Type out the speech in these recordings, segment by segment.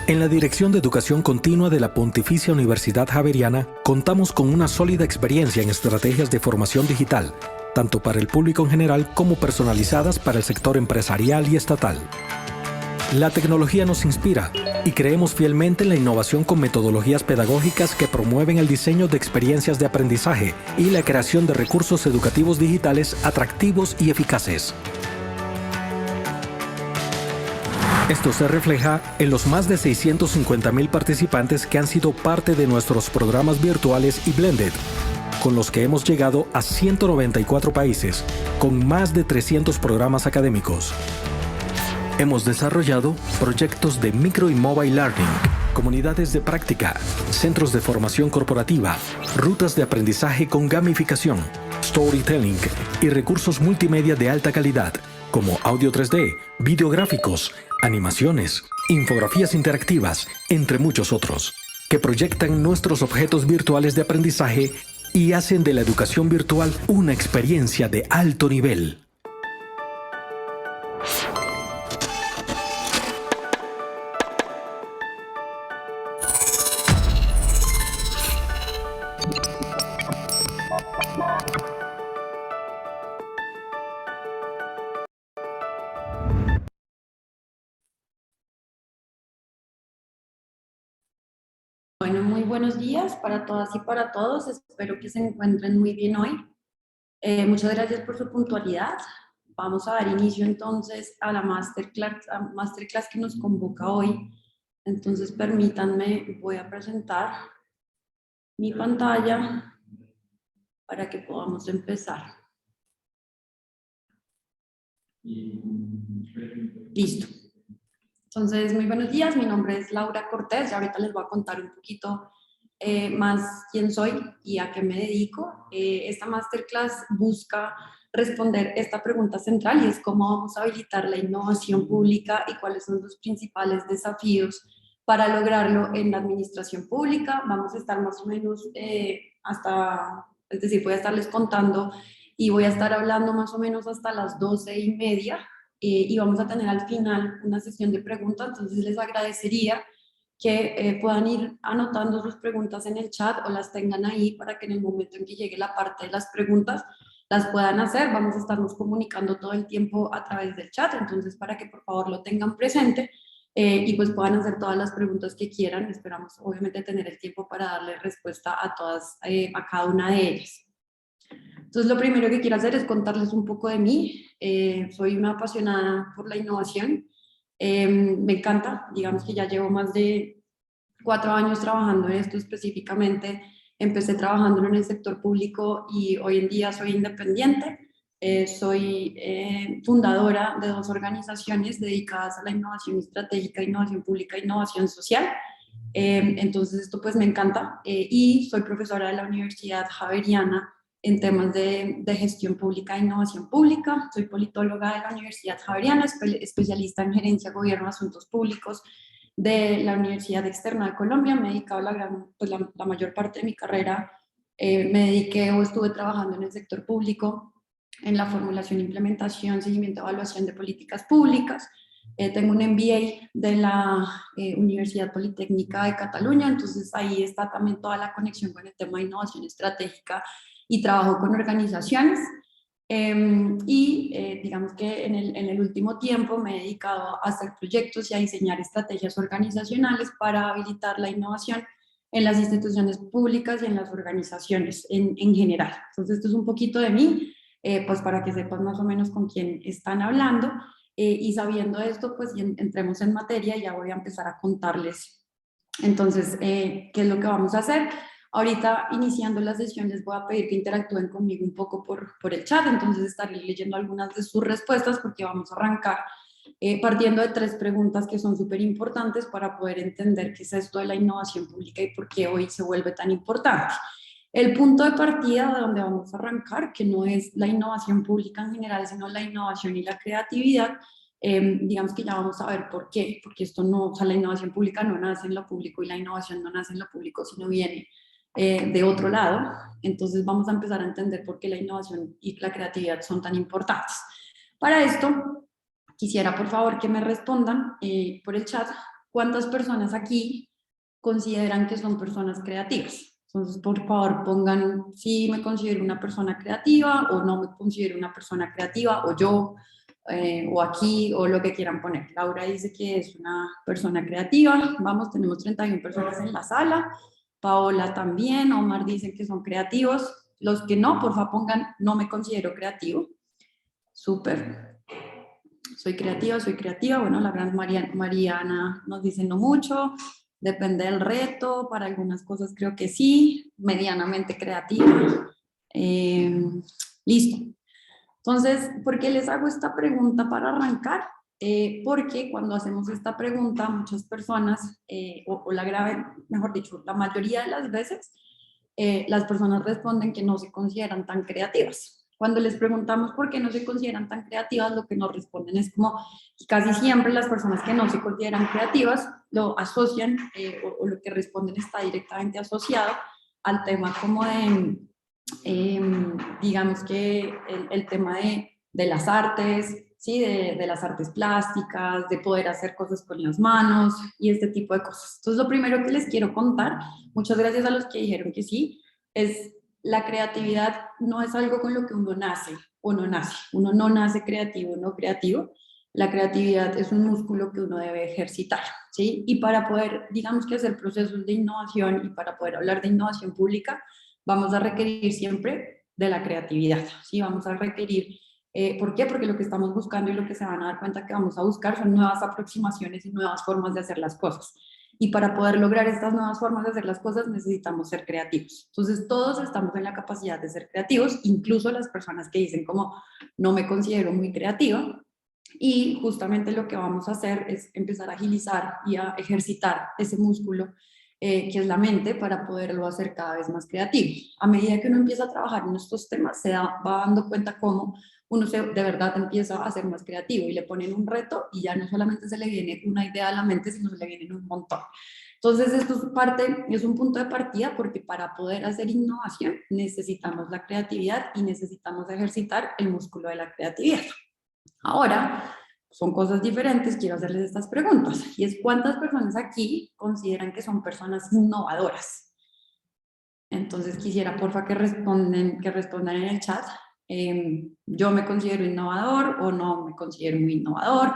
En la Dirección de Educación Continua de la Pontificia Universidad Javeriana contamos con una sólida experiencia en estrategias de formación digital, tanto para el público en general como personalizadas para el sector empresarial y estatal. La tecnología nos inspira y creemos fielmente en la innovación con metodologías pedagógicas que promueven el diseño de experiencias de aprendizaje y la creación de recursos educativos digitales atractivos y eficaces. Esto se refleja en los más de 650,000 participantes que han sido parte de nuestros programas virtuales y blended, con los que hemos llegado a 194 países, con más de 300 programas académicos. Hemos desarrollado proyectos de micro y mobile learning, comunidades de práctica, centros de formación corporativa, rutas de aprendizaje con gamificación, storytelling y recursos multimedia de alta calidad, como audio 3D, videográficos, animaciones, infografías interactivas, entre muchos otros, que proyectan nuestros objetos virtuales de aprendizaje y hacen de la educación virtual una experiencia de alto nivel. Bueno, muy buenos días para todas y para todos. Espero que se encuentren muy bien hoy. Muchas gracias por su puntualidad. Vamos a dar inicio entonces a la masterclass que nos convoca hoy. Entonces permítanme, voy a presentar mi pantalla para que podamos empezar. Listo. Entonces, muy buenos días, mi nombre es Laura Cortés y ahorita les voy a contar un poquito más quién soy y a qué me dedico. Esta masterclass busca responder esta pregunta central y es cómo vamos a habilitar la innovación pública y cuáles son los principales desafíos para lograrlo en la administración pública. Vamos a estar más o menos es decir, voy a estarles contando y voy a estar hablando más o menos hasta las 12:30. Y vamos a tener al final una sesión de preguntas, entonces les agradecería que puedan ir anotando sus preguntas en el chat o las tengan ahí para que en el momento en que llegue la parte de las preguntas las puedan hacer. Vamos a estarnos comunicando todo el tiempo a través del chat, entonces para que por favor lo tengan presente y pues puedan hacer todas las preguntas que quieran. Esperamos obviamente tener el tiempo para darle respuesta a todas, a cada una de ellas. Entonces, lo primero que quiero hacer es contarles un poco de mí. Soy una apasionada por la innovación. Me encanta, digamos que ya llevo más de 4 años trabajando en esto específicamente. Empecé trabajando en el sector público y hoy en día soy independiente. Soy fundadora de 2 organizaciones dedicadas a la innovación estratégica, innovación pública e innovación social. Entonces, esto pues me encanta. Y soy profesora de la Universidad Javeriana en temas de gestión pública e innovación pública. Soy politóloga de la Universidad Javeriana, especialista en gerencia, gobierno, asuntos públicos de la Universidad Externa de Colombia. Me he dedicado la mayor parte de mi carrera, me dediqué o estuve trabajando en el sector público, en la formulación, implementación, seguimiento, evaluación de políticas públicas. Tengo un MBA de la Universidad Politécnica de Cataluña, entonces ahí está también toda la conexión con el tema de innovación estratégica y trabajo con organizaciones. Digamos que en el último tiempo me he dedicado a hacer proyectos y a diseñar estrategias organizacionales para habilitar la innovación en las instituciones públicas y en las organizaciones en general. Entonces esto es un poquito de mí, pues para que sepan más o menos con quién están hablando, y sabiendo esto pues entremos en materia y ya voy a empezar a contarles entonces qué es lo que vamos a hacer. Ahorita, iniciando la sesión, les voy a pedir que interactúen conmigo un poco por el chat, entonces estaré leyendo algunas de sus respuestas porque vamos a arrancar partiendo de 3 preguntas que son súper importantes para poder entender qué es esto de la innovación pública y por qué hoy se vuelve tan importante. El punto de partida de donde vamos a arrancar, que no es la innovación pública en general, sino la innovación y la creatividad, digamos que ya vamos a ver por qué, porque esto no, o sea, la innovación pública no nace en lo público y la innovación no nace en lo público, sino viene de otro lado. Entonces vamos a empezar a entender por qué la innovación y la creatividad son tan importantes. Para esto, quisiera por favor que me respondan por el chat ¿cuántas personas aquí consideran que son personas creativas? Entonces, por favor, pongan si me considero una persona creativa o no me considero una persona creativa, o yo, o aquí, o lo que quieran poner. Laura dice que es una persona creativa. Vamos, tenemos 31 personas en la sala. Paola también. Omar dicen que son creativos. Los que no, por favor, pongan no me considero creativo. Súper. Soy creativa, soy creativa. Bueno, la gran Mariana nos dice no mucho. Depende del reto, para algunas cosas creo que sí, medianamente creativa. Listo. Entonces, ¿por qué les hago esta pregunta para arrancar? Porque cuando hacemos esta pregunta, muchas personas, o la grave, mejor dicho, la mayoría de las veces, las personas responden que no se consideran tan creativas. Cuando les preguntamos por qué no se consideran tan creativas, lo que nos responden es como, casi siempre las personas que no se consideran creativas lo asocian, o lo que responden está directamente asociado al tema como de, digamos que el tema de las artes, ¿sí? De las artes plásticas, de poder hacer cosas con las manos y este tipo de cosas. Entonces, lo primero que les quiero contar, muchas gracias a los que dijeron que sí, es la creatividad no es algo con lo que uno nace o no nace. Uno no nace creativo, no creativo. La creatividad es un músculo que uno debe ejercitar, ¿sí? Y para poder, digamos que hacer procesos de innovación y para poder hablar de innovación pública, vamos a requerir siempre de la creatividad, ¿sí? Vamos a requerir, ¿por qué? Porque lo que estamos buscando y lo que se van a dar cuenta que vamos a buscar son nuevas aproximaciones y nuevas formas de hacer las cosas. Y para poder lograr estas nuevas formas de hacer las cosas necesitamos ser creativos. Entonces todos estamos en la capacidad de ser creativos, incluso las personas que dicen como no me considero muy creativa. Y justamente lo que vamos a hacer es empezar a agilizar y a ejercitar ese músculo, que es la mente, para poderlo hacer cada vez más creativo. A medida que uno empieza a trabajar en estos temas, va dando cuenta cómo uno de verdad empieza a ser más creativo y le ponen un reto y ya no solamente se le viene una idea a la mente, sino se le vienen un montón. Entonces, esto es un punto de partida, porque para poder hacer innovación necesitamos la creatividad y necesitamos ejercitar el músculo de la creatividad. Ahora, son cosas diferentes, quiero hacerles estas preguntas, y es ¿cuántas personas aquí consideran que son personas innovadoras? Entonces quisiera porfa que respondan en el chat. Yo me considero innovador o no me considero muy innovador,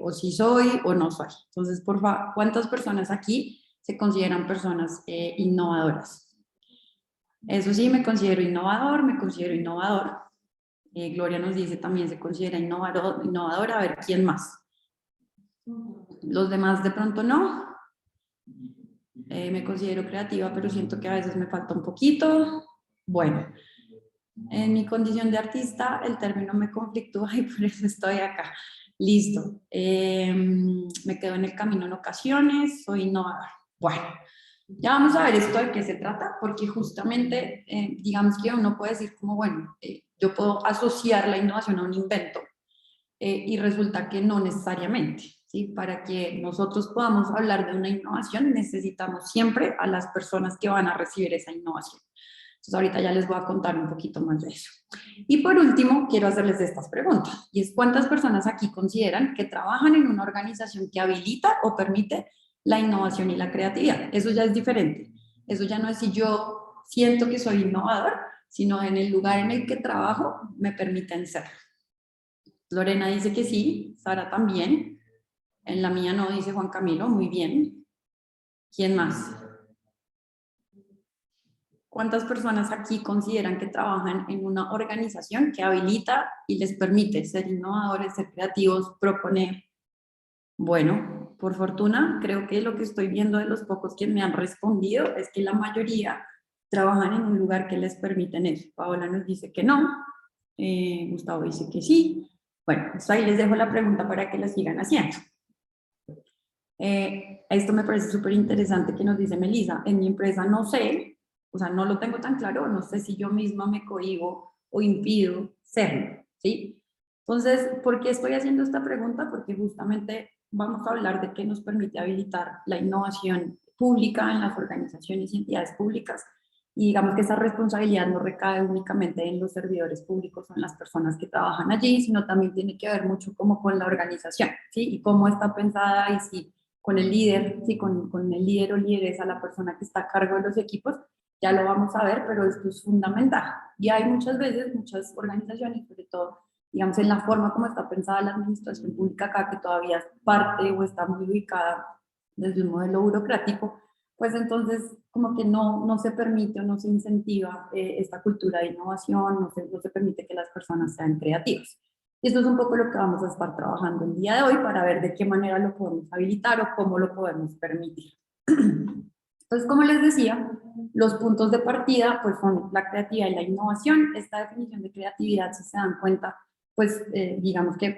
o si soy o no soy. Entonces, porfa, ¿cuántas personas aquí se consideran personas innovadoras? Eso sí, me considero innovador, me considero innovador. Gloria nos dice también se considera innovadora. A ver, ¿quién más? Los demás de pronto no. Me considero creativa, pero siento que a veces me falta un poquito. Bueno, en mi condición de artista el término me conflictúa y por eso estoy acá. Listo. Me quedo en el camino en ocasiones, soy innovadora. Bueno, ya vamos a ver esto de qué se trata, porque justamente, digamos que uno puede decir como, bueno, yo puedo asociar la innovación a un invento, y resulta que no necesariamente, ¿sí? Para que nosotros podamos hablar de una innovación necesitamos siempre a las personas que van a recibir esa innovación. Entonces ahorita ya les voy a contar un poquito más de eso. Y por último, quiero hacerles estas preguntas, y es ¿cuántas personas aquí consideran que trabajan en una organización que habilita o permite la innovación y la creatividad? Eso ya es diferente. Eso ya no es si yo siento que soy innovador, sino en el lugar en el que trabajo me permiten ser. Lorena dice que sí, Sara también. En la mía no, dice Juan Camilo, muy bien. ¿Quién más? ¿Cuántas personas aquí consideran que trabajan en una organización que habilita y les permite ser innovadores, ser creativos, proponer? Bueno, por fortuna, creo que lo que estoy viendo de los pocos que me han respondido es que la mayoría trabajan en un lugar que les permiten eso. Paola nos dice que no, Gustavo dice que sí. Bueno, pues ahí les dejo la pregunta para que la sigan haciendo. Esto me parece súper interesante que nos dice Melissa. En mi empresa no sé, o sea, no lo tengo tan claro, no sé si yo misma me cohíbo o impido serlo, ¿sí? Entonces, ¿por qué estoy haciendo esta pregunta? Porque justamente vamos a hablar de qué nos permite habilitar la innovación pública en las organizaciones y entidades públicas. Y digamos que esa responsabilidad no recae únicamente en los servidores públicos o en las personas que trabajan allí, sino también tiene que ver mucho como con la organización, ¿sí? Y cómo está pensada y si con el líder, sí, con el líder o lideresa, la persona que está a cargo de los equipos, ya lo vamos a ver, pero esto es fundamental. Y hay muchas veces, muchas organizaciones, sobre todo, digamos, en la forma como está pensada la administración pública acá, que todavía es parte o está muy ubicada desde un modelo burocrático, pues entonces como que no se permite o no se incentiva esta cultura de innovación, no se permite que las personas sean creativas. Y esto es un poco lo que vamos a estar trabajando el día de hoy para ver de qué manera lo podemos habilitar o cómo lo podemos permitir. Entonces, como les decía, los puntos de partida pues son la creatividad y la innovación. Esta definición de creatividad, si se dan cuenta, pues digamos que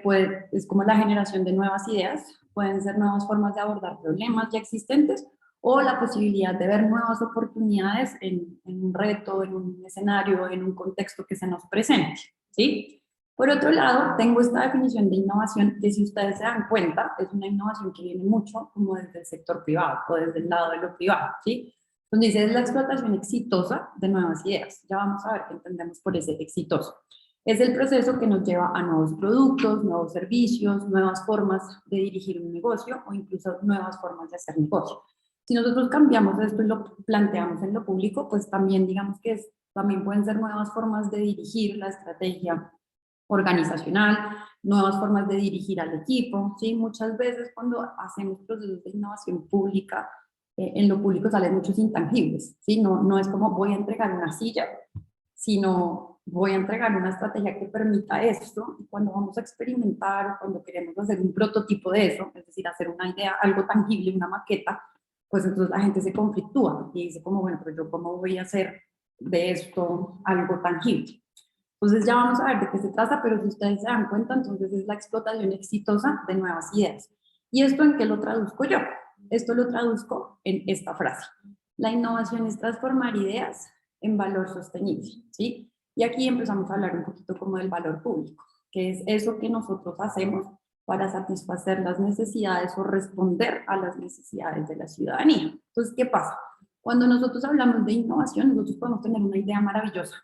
es como la generación de nuevas ideas, pueden ser nuevas formas de abordar problemas ya existentes o la posibilidad de ver nuevas oportunidades en un reto, en un escenario, en un contexto que se nos presente, ¿sí? Por otro lado, tengo esta definición de innovación que, si ustedes se dan cuenta, es una innovación que viene mucho como desde el sector privado o desde el lado de lo privado, ¿sí? Donde dice es la explotación exitosa de nuevas ideas. Ya vamos a ver qué entendemos por ese exitoso. Es el proceso que nos lleva a nuevos productos, nuevos servicios, nuevas formas de dirigir un negocio o incluso nuevas formas de hacer negocio. Si nosotros cambiamos esto y lo planteamos en lo público, pues también digamos que también pueden ser nuevas formas de dirigir la estrategia organizacional, nuevas formas de dirigir al equipo, ¿sí? Muchas veces cuando hacemos procesos de innovación pública, en lo público salen muchos intangibles, ¿sí? No es como voy a entregar una silla, sino voy a entregar una estrategia que permita esto, y cuando vamos a experimentar o cuando queremos hacer un prototipo de eso, es decir, hacer una idea, algo tangible, una maqueta, pues entonces la gente se conflictúa y dice como, bueno, pero yo cómo voy a hacer de esto algo tangible. Entonces ya vamos a ver de qué se trata, pero si ustedes se dan cuenta, entonces es la explotación exitosa de nuevas ideas. ¿Y esto en qué lo traduzco yo? Esto lo traduzco en esta frase. La innovación es transformar ideas en valor sostenible, ¿sí? Y aquí empezamos a hablar un poquito como del valor público, que es eso que nosotros hacemos para satisfacer las necesidades o responder a las necesidades de la ciudadanía. Entonces, ¿qué pasa? Cuando nosotros hablamos de innovación, nosotros podemos tener una idea maravillosa,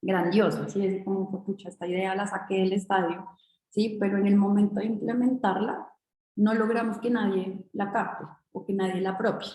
grandiosa, ¿sí? Es como, pucha, esta idea la saqué del estadio, ¿sí? Pero en el momento de implementarla, no logramos que nadie la capte o que nadie la apropie.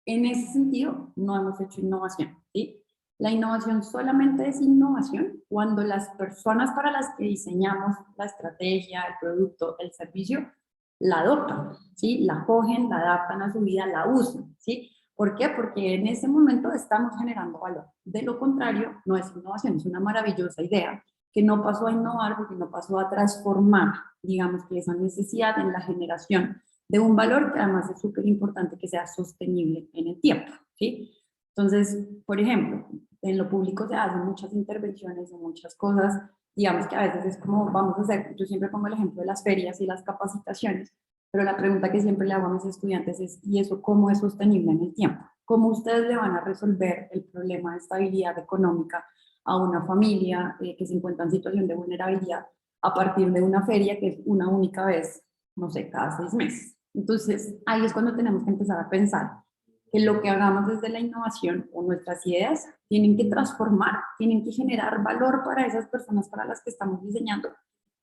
En ese sentido, no hemos hecho innovación, ¿sí? La innovación solamente es innovación cuando las personas para las que diseñamos la estrategia, el producto, el servicio, la adoptan, ¿sí? La cogen, la adaptan a su vida, la usan, ¿sí? ¿Por qué? Porque en ese momento estamos generando valor. De lo contrario, no es innovación, es una maravillosa idea que no pasó a innovar porque no pasó a transformar, digamos que esa necesidad en la generación de un valor que además es súper importante que sea sostenible en el tiempo, ¿sí? Entonces, por ejemplo, en lo público se hacen muchas intervenciones y muchas cosas, digamos que a veces es como vamos a hacer, yo siempre pongo el ejemplo de las ferias y las capacitaciones, pero la pregunta que siempre le hago a mis estudiantes es, ¿y eso cómo es sostenible en el tiempo? ¿Cómo ustedes le van a resolver el problema de estabilidad económica a una familia que se encuentra en situación de vulnerabilidad a partir de una feria que es una única vez, no sé, cada 6 meses? Entonces, ahí es cuando tenemos que empezar a pensar que lo que hagamos desde la innovación o nuestras ideas tienen que transformar, tienen que generar valor para esas personas para las que estamos diseñando,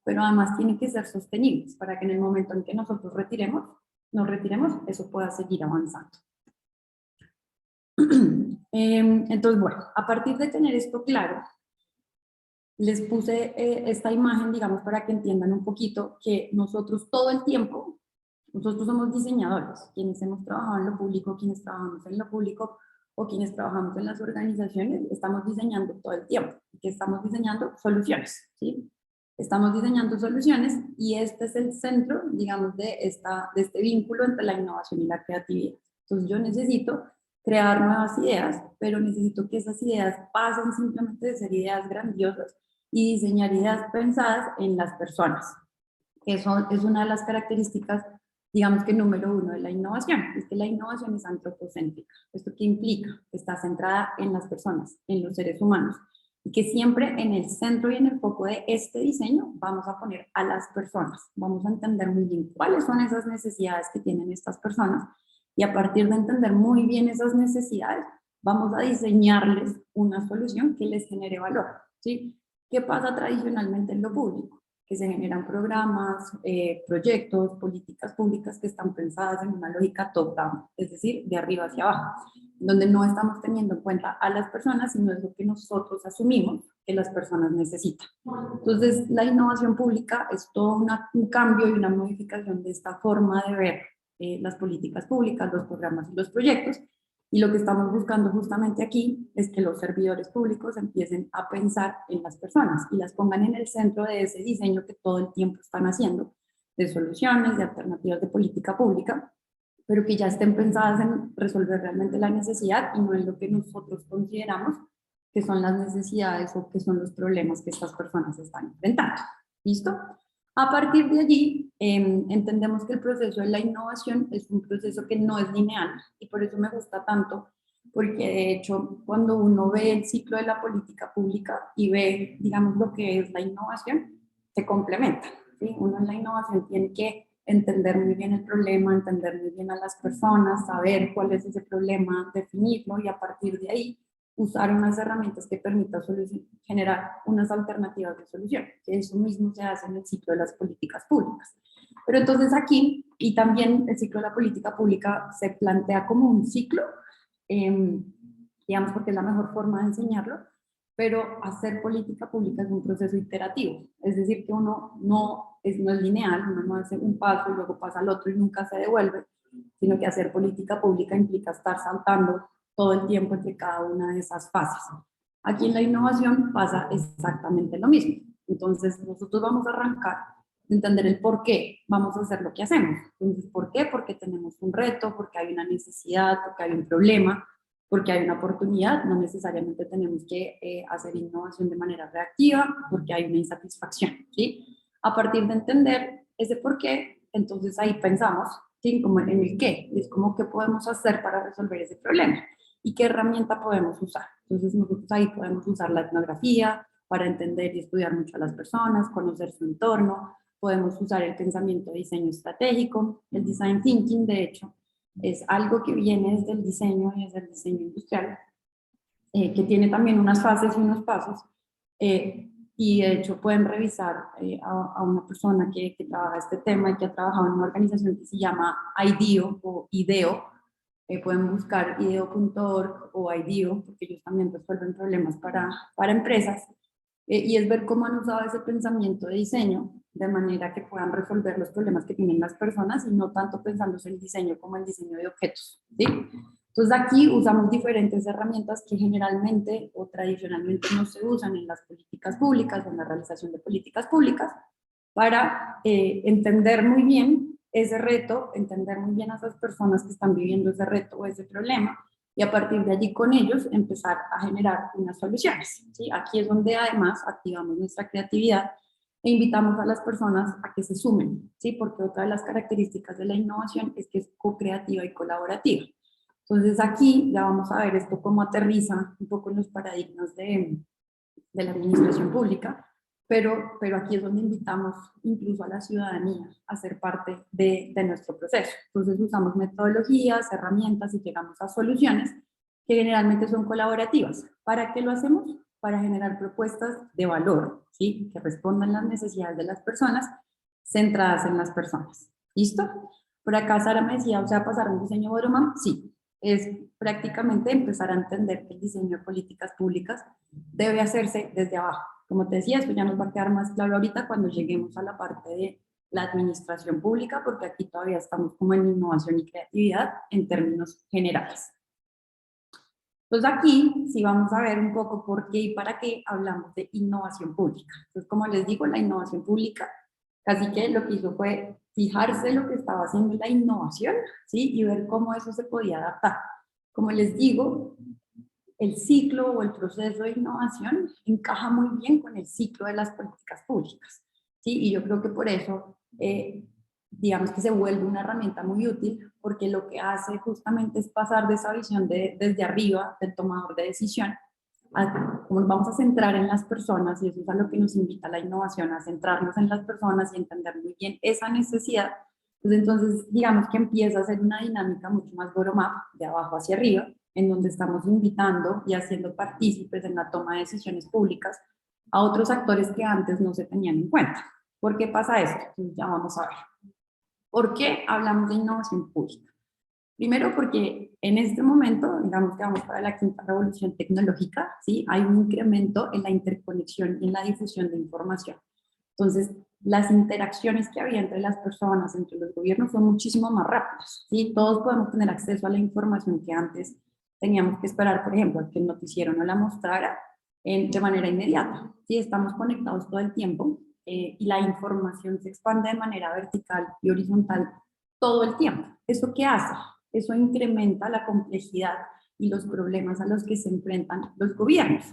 pero además tienen que ser sostenibles para que en el momento en que nosotros nos retiremos, eso pueda seguir avanzando. Entonces, bueno, a partir de tener esto claro, les puse esta imagen, digamos, para que entiendan un poquito que nosotros todo el tiempo, nosotros somos diseñadores, quienes hemos trabajado en lo público, quienes trabajamos en lo público o quienes trabajamos en las organizaciones, estamos diseñando todo el tiempo. ¿Qué estamos diseñando? Soluciones, ¿sí? Estamos diseñando soluciones y este es el centro, digamos, de este vínculo entre la innovación y la creatividad. Entonces yo necesito crear nuevas ideas, pero necesito que esas ideas pasen simplemente de ser ideas grandiosas y diseñar ideas pensadas en las personas. Eso es una de las características, digamos que número 1 de la innovación, es que la innovación es antropocéntrica. ¿Esto qué implica? Que está centrada en las personas, en los seres humanos, y que siempre en el centro y en el foco de este diseño vamos a poner a las personas. Vamos a entender muy bien cuáles son esas necesidades que tienen estas personas y a partir de entender muy bien esas necesidades, vamos a diseñarles una solución que les genere valor, ¿sí? ¿Qué pasa tradicionalmente en lo público? que se generan programas, proyectos, políticas públicas que están pensadas en una lógica top-down, es decir, de arriba hacia abajo, donde no estamos teniendo en cuenta a las personas, sino es lo que nosotros asumimos que las personas necesitan. Entonces, la innovación pública es todo un cambio y una modificación de esta forma de ver las políticas públicas, los programas y los proyectos, y lo que estamos buscando justamente aquí es que los servidores públicos empiecen a pensar en las personas y las pongan en el centro de ese diseño que todo el tiempo están haciendo, de soluciones, de alternativas de política pública, pero que ya estén pensadas en resolver realmente la necesidad y no en lo que nosotros consideramos que son las necesidades o que son los problemas que estas personas están enfrentando. ¿Listo? A partir de allí, entendemos que el proceso de la innovación es un proceso que no es lineal y por eso me gusta tanto, porque de hecho cuando uno ve el ciclo de la política pública y ve, digamos, lo que es la innovación, se complementan, ¿sí? Uno en la innovación tiene que entender muy bien el problema, entender muy bien a las personas, saber cuál es ese problema, definirlo y a partir de ahí usar unas herramientas que permitan generar unas alternativas de solución, que eso mismo se hace en el ciclo de las políticas públicas. Pero entonces aquí, y también el ciclo de la política pública se plantea como un ciclo, digamos porque es la mejor forma de enseñarlo, pero hacer política pública es un proceso iterativo, es decir, que uno no es lineal, uno no hace un paso y luego pasa al otro y nunca se devuelve, sino que hacer política pública implica estar saltando todo el tiempo entre cada una de esas fases. Aquí en la innovación pasa exactamente lo mismo. Entonces, nosotros vamos a arrancar de entender el por qué vamos a hacer lo que hacemos. Entonces, ¿por qué? Porque tenemos un reto, porque hay una necesidad, porque hay un problema, porque hay una oportunidad. No necesariamente tenemos que hacer innovación de manera reactiva, porque hay una insatisfacción, ¿sí? A partir de entender ese por qué, entonces ahí pensamos, ¿sí? Como en el qué, y es como qué podemos hacer para resolver ese problema y qué herramienta podemos usar. Entonces nosotros ahí podemos usar la etnografía para entender y estudiar mucho a las personas, conocer su entorno, podemos usar el pensamiento de diseño estratégico, el design thinking, de hecho, es algo que viene desde el diseño y desde el diseño industrial, que tiene también unas fases y unos pasos, y de hecho pueden revisar a una persona que trabaja este tema y que ha trabajado en una organización que se llama IDEO o IDEO, pueden buscar ideo.org o IDEO, porque ellos también resuelven problemas para empresas, y es ver cómo han usado ese pensamiento de diseño de manera que puedan resolver los problemas que tienen las personas y no tanto pensándose el diseño como el diseño de objetos, ¿sí? Entonces aquí usamos diferentes herramientas que generalmente o tradicionalmente no se usan en las políticas públicas o en la realización de políticas públicas para entender muy bien ese reto, entender muy bien a esas personas que están viviendo ese reto o ese problema y a partir de allí con ellos empezar a generar unas soluciones, ¿sí? Aquí es donde además activamos nuestra creatividad e invitamos a las personas a que se sumen, ¿sí? Porque otra de las características de la innovación es que es co-creativa y colaborativa. Entonces aquí ya vamos a ver esto cómo aterriza un poco en los paradigmas de la administración pública, pero aquí es donde invitamos incluso a la ciudadanía a ser parte de nuestro proceso. Entonces usamos metodologías, herramientas y llegamos a soluciones que generalmente son colaborativas. ¿Para qué lo hacemos? Para generar propuestas de valor, ¿sí? Que respondan las necesidades de las personas, centradas en las personas. ¿Listo? Por acá Sara me decía, o sea, pasar a un diseño bottom-up, sí. Es prácticamente empezar a entender que el diseño de políticas públicas debe hacerse desde abajo. Como te decía, esto ya nos va a quedar más claro ahorita cuando lleguemos a la parte de la administración pública, porque aquí todavía estamos como en innovación y creatividad en términos generales. Entonces aquí sí vamos a ver un poco por qué y para qué hablamos de innovación pública. Entonces, como les digo, la innovación pública casi que lo que hizo fue fijarse lo que estaba haciendo la innovación, ¿sí? Y ver cómo eso se podía adaptar. Como les digo, el ciclo o el proceso de innovación encaja muy bien con el ciclo de las políticas públicas, ¿sí? Y yo creo que por eso, digamos que se vuelve una herramienta muy útil, porque lo que hace justamente es pasar de esa visión desde arriba, del tomador de decisión, como nos vamos a centrar en las personas, y eso es a lo que nos invita la innovación, a centrarnos en las personas y entender muy bien esa necesidad, pues entonces digamos que empieza a ser una dinámica mucho más bottom-up, de abajo hacia arriba, en donde estamos invitando y haciendo partícipes en la toma de decisiones públicas a otros actores que antes no se tenían en cuenta. ¿Por qué pasa esto? Entonces ya vamos a ver. ¿Por qué hablamos de innovación pública? Primero porque en este momento, digamos que vamos para la quinta revolución tecnológica, ¿sí? Hay un incremento en la interconexión y en la difusión de información. Entonces, las interacciones que había entre las personas, entre los gobiernos, son muchísimo más rápidas, ¿sí? Todos podemos tener acceso a la información que antes teníamos que esperar, por ejemplo, a que el noticiero nos la mostrara de manera inmediata, ¿sí? Estamos conectados todo el tiempo y la información se expande de manera vertical y horizontal todo el tiempo. ¿Eso qué hace? Eso incrementa la complejidad y los problemas a los que se enfrentan los gobiernos.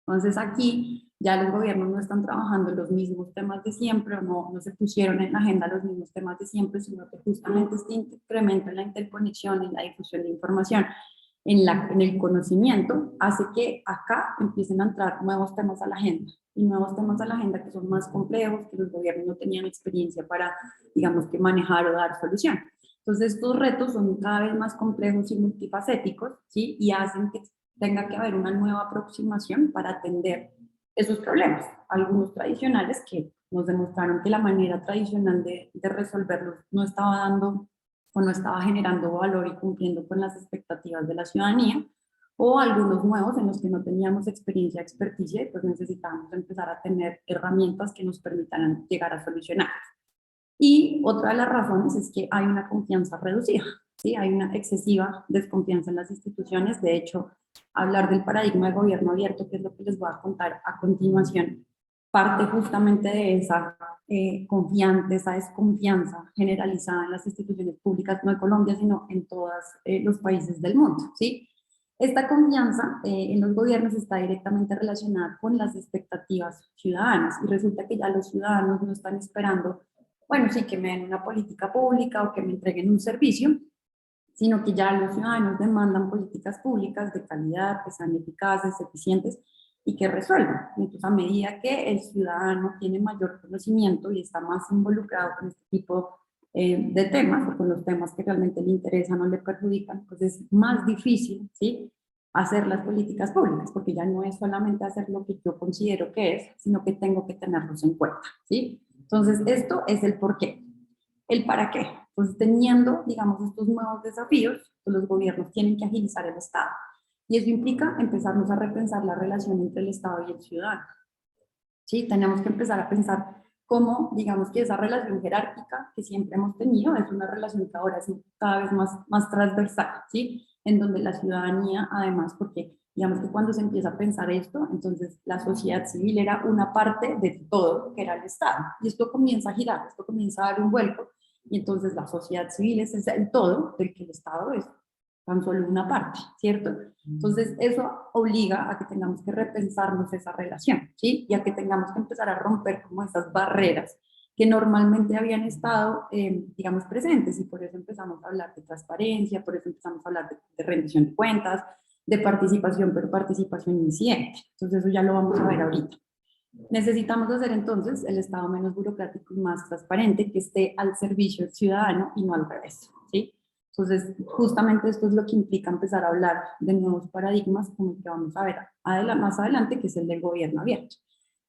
Entonces aquí ya los gobiernos no están trabajando los mismos temas de siempre, o no se pusieron en la agenda los mismos temas de siempre, sino que justamente este incremento en la interconexión, en la difusión de información, en el conocimiento, hace que acá empiecen a entrar nuevos temas a la agenda, y nuevos temas a la agenda que son más complejos, que los gobiernos no tenían experiencia para, digamos, que manejar o dar solución. Entonces estos retos son cada vez más complejos y multifacéticos, ¿sí? Y hacen que tenga que haber una nueva aproximación para atender esos problemas, algunos tradicionales que nos demostraron que la manera tradicional de resolverlos no estaba dando o no estaba generando valor y cumpliendo con las expectativas de la ciudadanía, o algunos nuevos en los que no teníamos experiencia, experticia, y pues necesitábamos empezar a tener herramientas que nos permitaran llegar a solucionar. Y otra de las razones es que hay una confianza reducida, ¿sí? Hay una excesiva desconfianza en las instituciones. De hecho, hablar del paradigma de gobierno abierto, que es lo que les voy a contar a continuación, parte justamente de esa confianza, esa desconfianza generalizada en las instituciones públicas, no en Colombia, sino en todos los países del mundo, ¿sí? Esta confianza en los gobiernos está directamente relacionada con las expectativas ciudadanas, y resulta que ya los ciudadanos no están esperando, bueno, sí, que me den una política pública o que me entreguen un servicio, sino que ya los ciudadanos demandan políticas públicas de calidad, que sean eficaces, eficientes y que resuelvan. Entonces, a medida que el ciudadano tiene mayor conocimiento y está más involucrado con este tipo de temas, o con los temas que realmente le interesan o le perjudican, pues es más difícil, ¿sí?, hacer las políticas públicas, porque ya no es solamente hacer lo que yo considero que es, sino que tengo que tenerlos en cuenta, ¿sí? Entonces, esto es el por qué. El para qué. Pues teniendo, digamos, estos nuevos desafíos, pues los gobiernos tienen que agilizar el Estado. Y eso implica empezarnos a repensar la relación entre el Estado y el ciudadano. ¿Sí? Tenemos que empezar a pensar cómo, digamos, que esa relación jerárquica que siempre hemos tenido es una relación que ahora es cada vez más transversal, ¿sí? En donde la ciudadanía, además, porque digamos que cuando se empieza a pensar esto, entonces la sociedad civil era una parte de todo, que era el Estado. Y esto comienza a girar, esto comienza a dar un vuelco, y entonces la sociedad civil es el todo del que el Estado es tan solo una parte, ¿cierto? Entonces eso obliga a que tengamos que repensarnos esa relación, ¿sí? Y a que tengamos que empezar a romper como esas barreras que normalmente habían estado, digamos, presentes, y por eso empezamos a hablar de transparencia, por eso empezamos a hablar de rendición de cuentas, de participación, pero participación incidente. Entonces eso ya lo vamos a ver ahorita. Necesitamos hacer entonces el Estado menos burocrático y más transparente, que esté al servicio del ciudadano y no al revés, ¿sí? Entonces, justamente esto es lo que implica empezar a hablar de nuevos paradigmas, como el que vamos a ver más adelante, que es el del gobierno abierto.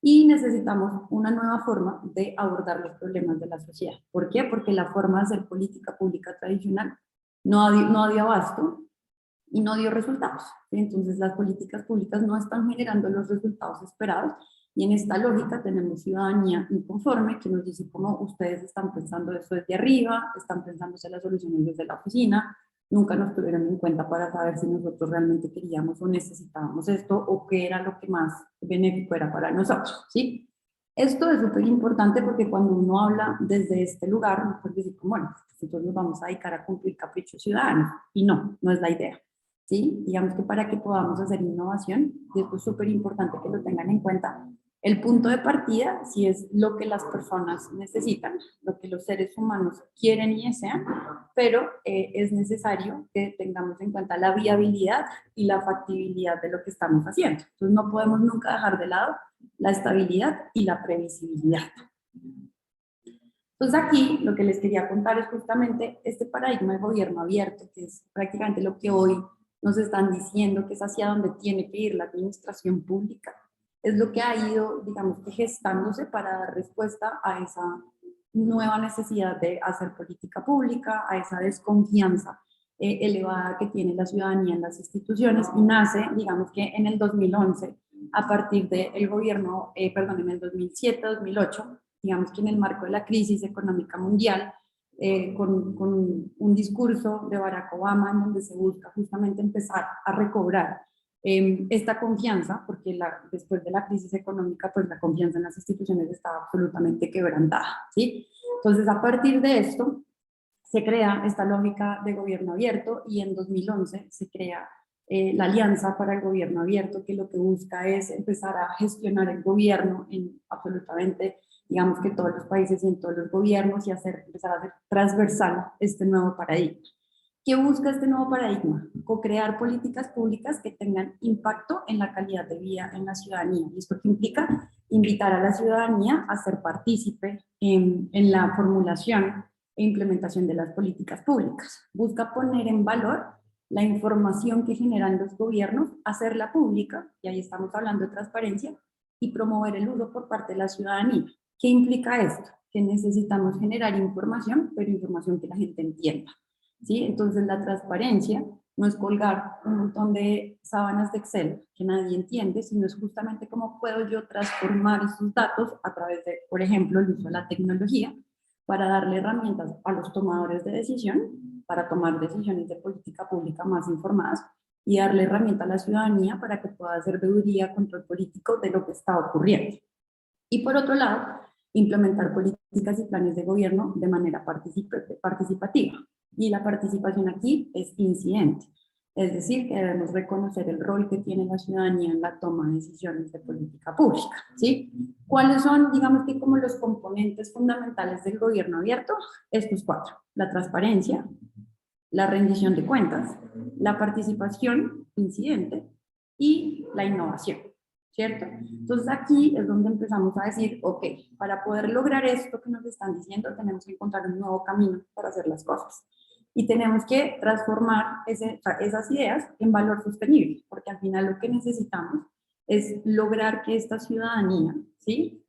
Y necesitamos una nueva forma de abordar los problemas de la sociedad. ¿Por qué? Porque la forma de hacer política pública tradicional no dio abasto y no dio resultados, ¿sí? Entonces las políticas públicas no están generando los resultados esperados, y en esta lógica tenemos ciudadanía inconforme que nos dice cómo ustedes están pensando eso desde arriba, están pensándose las soluciones desde la oficina, nunca nos tuvieron en cuenta para saber si nosotros realmente queríamos o necesitábamos esto, o qué era lo que más benéfico era para nosotros, ¿sí? Esto es súper importante porque cuando uno habla desde este lugar, uno puede decir, bueno, entonces nos vamos a dedicar a cumplir caprichos ciudadanos, y no es la idea. ¿Sí? Digamos que para que podamos hacer innovación, y esto es súper importante que lo tengan en cuenta, el punto de partida sí es lo que las personas necesitan, lo que los seres humanos quieren y desean, pero es necesario que tengamos en cuenta la viabilidad y la factibilidad de lo que estamos haciendo. Entonces no podemos nunca dejar de lado la estabilidad y la previsibilidad. Entonces aquí lo que les quería contar es justamente este paradigma de gobierno abierto, que es prácticamente lo que hoy nos están diciendo que es hacia donde tiene que ir la administración pública. es lo que ha ido, digamos que gestándose para dar respuesta a esa nueva necesidad de hacer política pública, a esa desconfianza elevada que tiene la ciudadanía en las instituciones, y nace, digamos que en el 2011, a partir del gobierno, perdón, en el 2007-2008, digamos que en el marco de la crisis económica mundial, con un discurso de Barack Obama en donde se busca justamente empezar a recobrar esta confianza, porque después de la crisis económica, pues la confianza en las instituciones estaba absolutamente quebrantada, ¿sí? Entonces, a partir de esto, se crea esta lógica de gobierno abierto, y en 2011 se crea la Alianza para el Gobierno Abierto, que lo que busca es empezar a gestionar el gobierno en absolutamente, digamos que todos los países y en todos los gobiernos, y empezar a hacer transversal este nuevo paradigma. ¿Qué busca este nuevo paradigma? Co-crear políticas públicas que tengan impacto en la calidad de vida en la ciudadanía. ¿Y esto qué implica? Invitar a la ciudadanía a ser partícipe en la formulación e implementación de las políticas públicas. Busca poner en valor la información que generan los gobiernos, hacerla pública, y ahí estamos hablando de transparencia, y promover el uso por parte de la ciudadanía. ¿Qué implica esto? Que necesitamos generar información, pero información que la gente entienda, ¿sí? Entonces la transparencia no es colgar un montón de sábanas de Excel que nadie entiende, sino es justamente cómo puedo yo transformar esos datos a través de, por ejemplo, el uso de la tecnología, para darle herramientas a los tomadores de decisión, para tomar decisiones de política pública más informadas, y darle herramienta a la ciudadanía para que pueda hacer veeduría, control político de lo que está ocurriendo. Y por otro lado, implementar políticas y planes de gobierno de manera participativa. Y la participación aquí es incidente. Es decir, que debemos reconocer el rol que tiene la ciudadanía en la toma de decisiones de política pública, ¿sí? ¿Cuáles son, digamos que como los componentes fundamentales del gobierno abierto? Estos cuatro: la transparencia, la rendición de cuentas, la participación incidente y la innovación, ¿cierto? Entonces aquí es donde empezamos a decir, ok, para poder lograr esto que nos están diciendo, tenemos que encontrar un nuevo camino para hacer las cosas. Y tenemos que transformar esas ideas en valor sostenible, porque al final lo que necesitamos es lograr que esta ciudadanía, ¿sí?,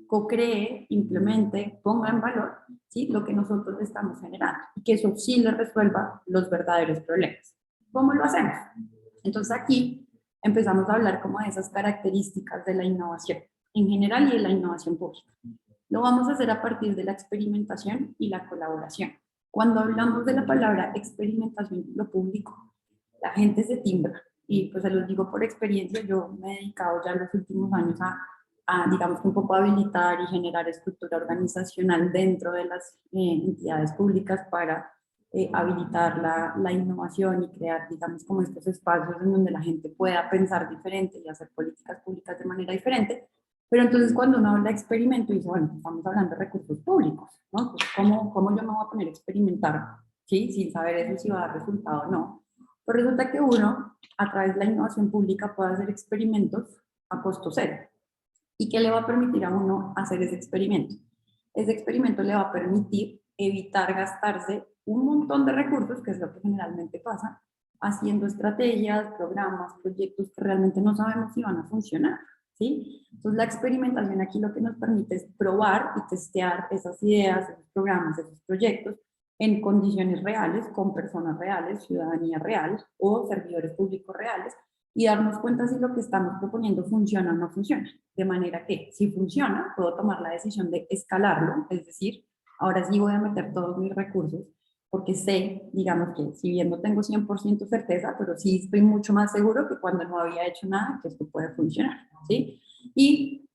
co-cree, implemente, ponga en valor, ¿sí?, lo que nosotros estamos generando, y que eso sí le resuelva los verdaderos problemas. ¿Cómo lo hacemos? Entonces aquí empezamos a hablar como de esas características de la innovación en general y de la innovación pública. Lo vamos a hacer a partir de la experimentación y la colaboración. Cuando hablamos de la palabra experimentación en lo público, la gente se timbra, y pues se los digo por experiencia. Yo me he dedicado ya en los últimos años digamos que un poco habilitar y generar estructura organizacional dentro de las entidades públicas para habilitar la innovación y crear, digamos, como estos espacios en donde la gente pueda pensar diferente y hacer políticas públicas de manera diferente. Pero entonces cuando uno habla de experimento, dice, bueno, estamos hablando de recursos públicos, ¿no? Pues, ¿cómo yo me voy a poner a experimentar, ¿sí?, sin saber eso si va a dar resultado o no? Pues resulta que uno, a través de la innovación pública, puede hacer experimentos a costo cero. ¿Y qué le va a permitir a uno hacer ese experimento? Ese experimento le va a permitir evitar gastarse un montón de recursos, que es lo que generalmente pasa, haciendo estrategias, programas, proyectos que realmente no sabemos si van a funcionar, ¿sí? Entonces la experimentación aquí lo que nos permite es probar y testear esas ideas, esos programas, esos proyectos en condiciones reales, con personas reales, ciudadanía real o servidores públicos reales, y darnos cuenta si lo que estamos proponiendo funciona o no funciona. De manera que, si funciona, puedo tomar la decisión de escalarlo, es decir, ahora sí voy a meter todos mis recursos, porque sé, digamos, que si bien no tengo 100% certeza, pero sí estoy mucho más seguro que cuando no había hecho nada, que esto puede funcionar, ¿sí? Y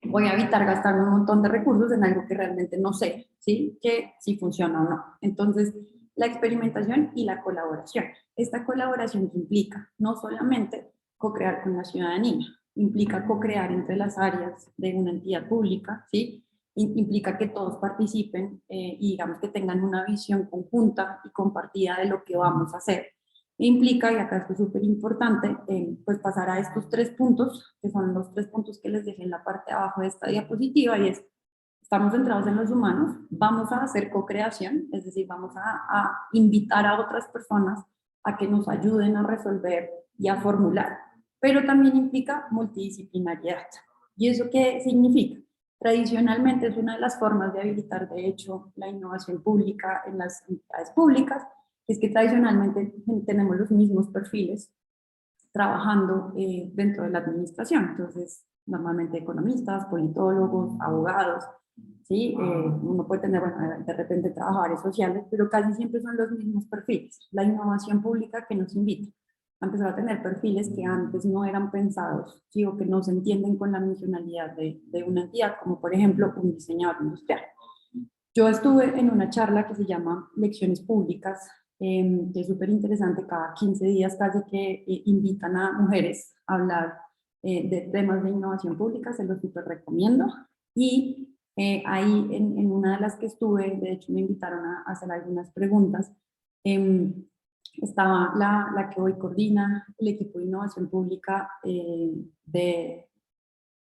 voy a evitar gastar un montón de recursos en algo que realmente no sé, ¿sí?, que si funciona o no. Entonces, la experimentación y la colaboración. Esta colaboración que implica no solamente co-crear con la ciudadanía, implica co-crear entre las áreas de una entidad pública, ¿sí? Implica que todos participen y digamos que tengan una visión conjunta y compartida de lo que vamos a hacer. Implica, y acá esto es súper importante, pues pasar a estos 3 puntos, que son los 3 puntos que les dejé en la parte de abajo de esta diapositiva, y es: estamos centrados en los humanos, vamos a hacer co-creación, es decir, vamos a invitar a otras personas a que nos ayuden a resolver y a formular pero también implica multidisciplinariedad. ¿Y eso qué significa? Tradicionalmente es una de las formas de habilitar, de hecho, la innovación pública en las entidades públicas, que es que tradicionalmente tenemos los mismos perfiles trabajando dentro de la administración. Entonces, normalmente economistas, politólogos, abogados, ¿sí? Uno puede tener, bueno, de repente trabajadores sociales, pero casi siempre son los mismos perfiles. La innovación pública que nos invita a empezar a tener perfiles que antes no eran pensados, ¿sí? O que no se entienden con la misionalidad de una entidad, como por ejemplo un diseñador industrial. Yo estuve en una charla que se llama Lecciones Públicas, que es súper interesante, cada 15 días casi que invitan a mujeres a hablar de temas de innovación pública, se los súper recomiendo. Y ahí en una de las que estuve, de hecho me invitaron a hacer algunas preguntas, estaba la que hoy coordina el equipo de innovación pública del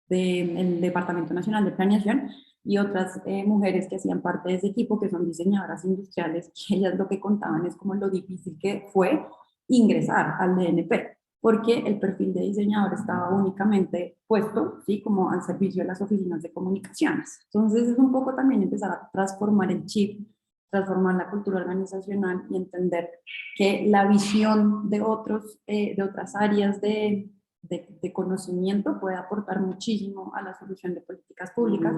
Departamento Nacional de Planeación, y otras mujeres que hacían parte de ese equipo, que son diseñadoras industriales, que ellas lo que contaban es como lo difícil que fue ingresar al DNP, porque el perfil de diseñador estaba únicamente puesto, ¿sí? Como al servicio de las oficinas de comunicaciones. Entonces es un poco también empezar a transformar el chip, transformar la cultura organizacional y entender que la visión de otras áreas de conocimiento puede aportar muchísimo a la solución de políticas públicas.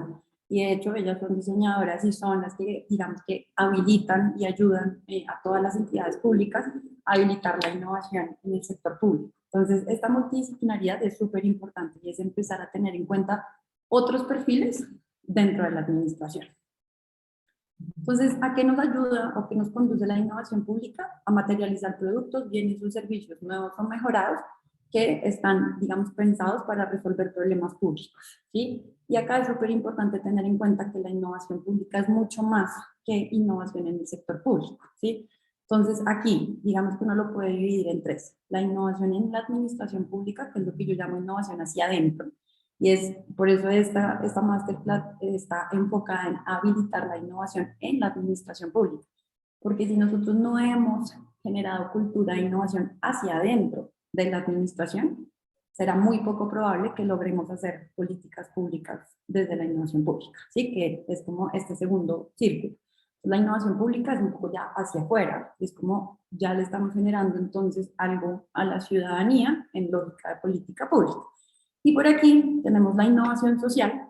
Y de hecho ellas son diseñadoras y son las que, digamos, que habilitan y ayudan a todas las entidades públicas a habilitar la innovación en el sector público. Entonces, esta multidisciplinaridad es súper importante y es empezar a tener en cuenta otros perfiles dentro de la administración. Entonces, ¿a qué nos ayuda o qué nos conduce la innovación pública? A materializar productos, bienes o servicios nuevos o mejorados que están, digamos, pensados para resolver problemas públicos, ¿sí? Y acá es súper importante tener en cuenta que la innovación pública es mucho más que innovación en el sector público, ¿sí? Entonces, aquí, digamos que uno lo puede dividir en tres. La innovación en la administración pública, que es lo que yo llamo innovación hacia adentro, y es por eso esta masterclass está enfocada en habilitar la innovación en la administración pública. Porque si nosotros no hemos generado cultura de innovación hacia adentro de la administración, será muy poco probable que logremos hacer políticas públicas desde la innovación pública, ¿sí? Que es como este segundo círculo. La innovación pública es un poco ya hacia afuera, es como ya le estamos generando entonces algo a la ciudadanía en lógica de política pública. Y por aquí tenemos la innovación social.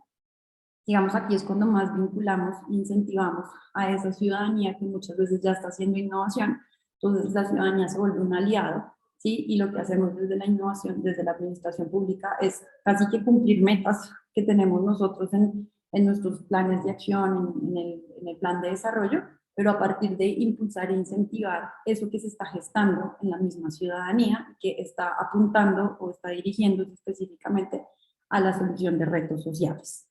Digamos, aquí es cuando más vinculamos e incentivamos a esa ciudadanía que muchas veces ya está haciendo innovación. Entonces la ciudadanía se vuelve un aliado, ¿sí? Y lo que hacemos desde la innovación, desde la administración pública, es casi que cumplir metas que tenemos nosotros en nuestros planes de acción, en el plan de desarrollo, pero a partir de impulsar e incentivar eso que se está gestando en la misma ciudadanía, que está apuntando o está dirigiéndose específicamente a la solución de retos sociales.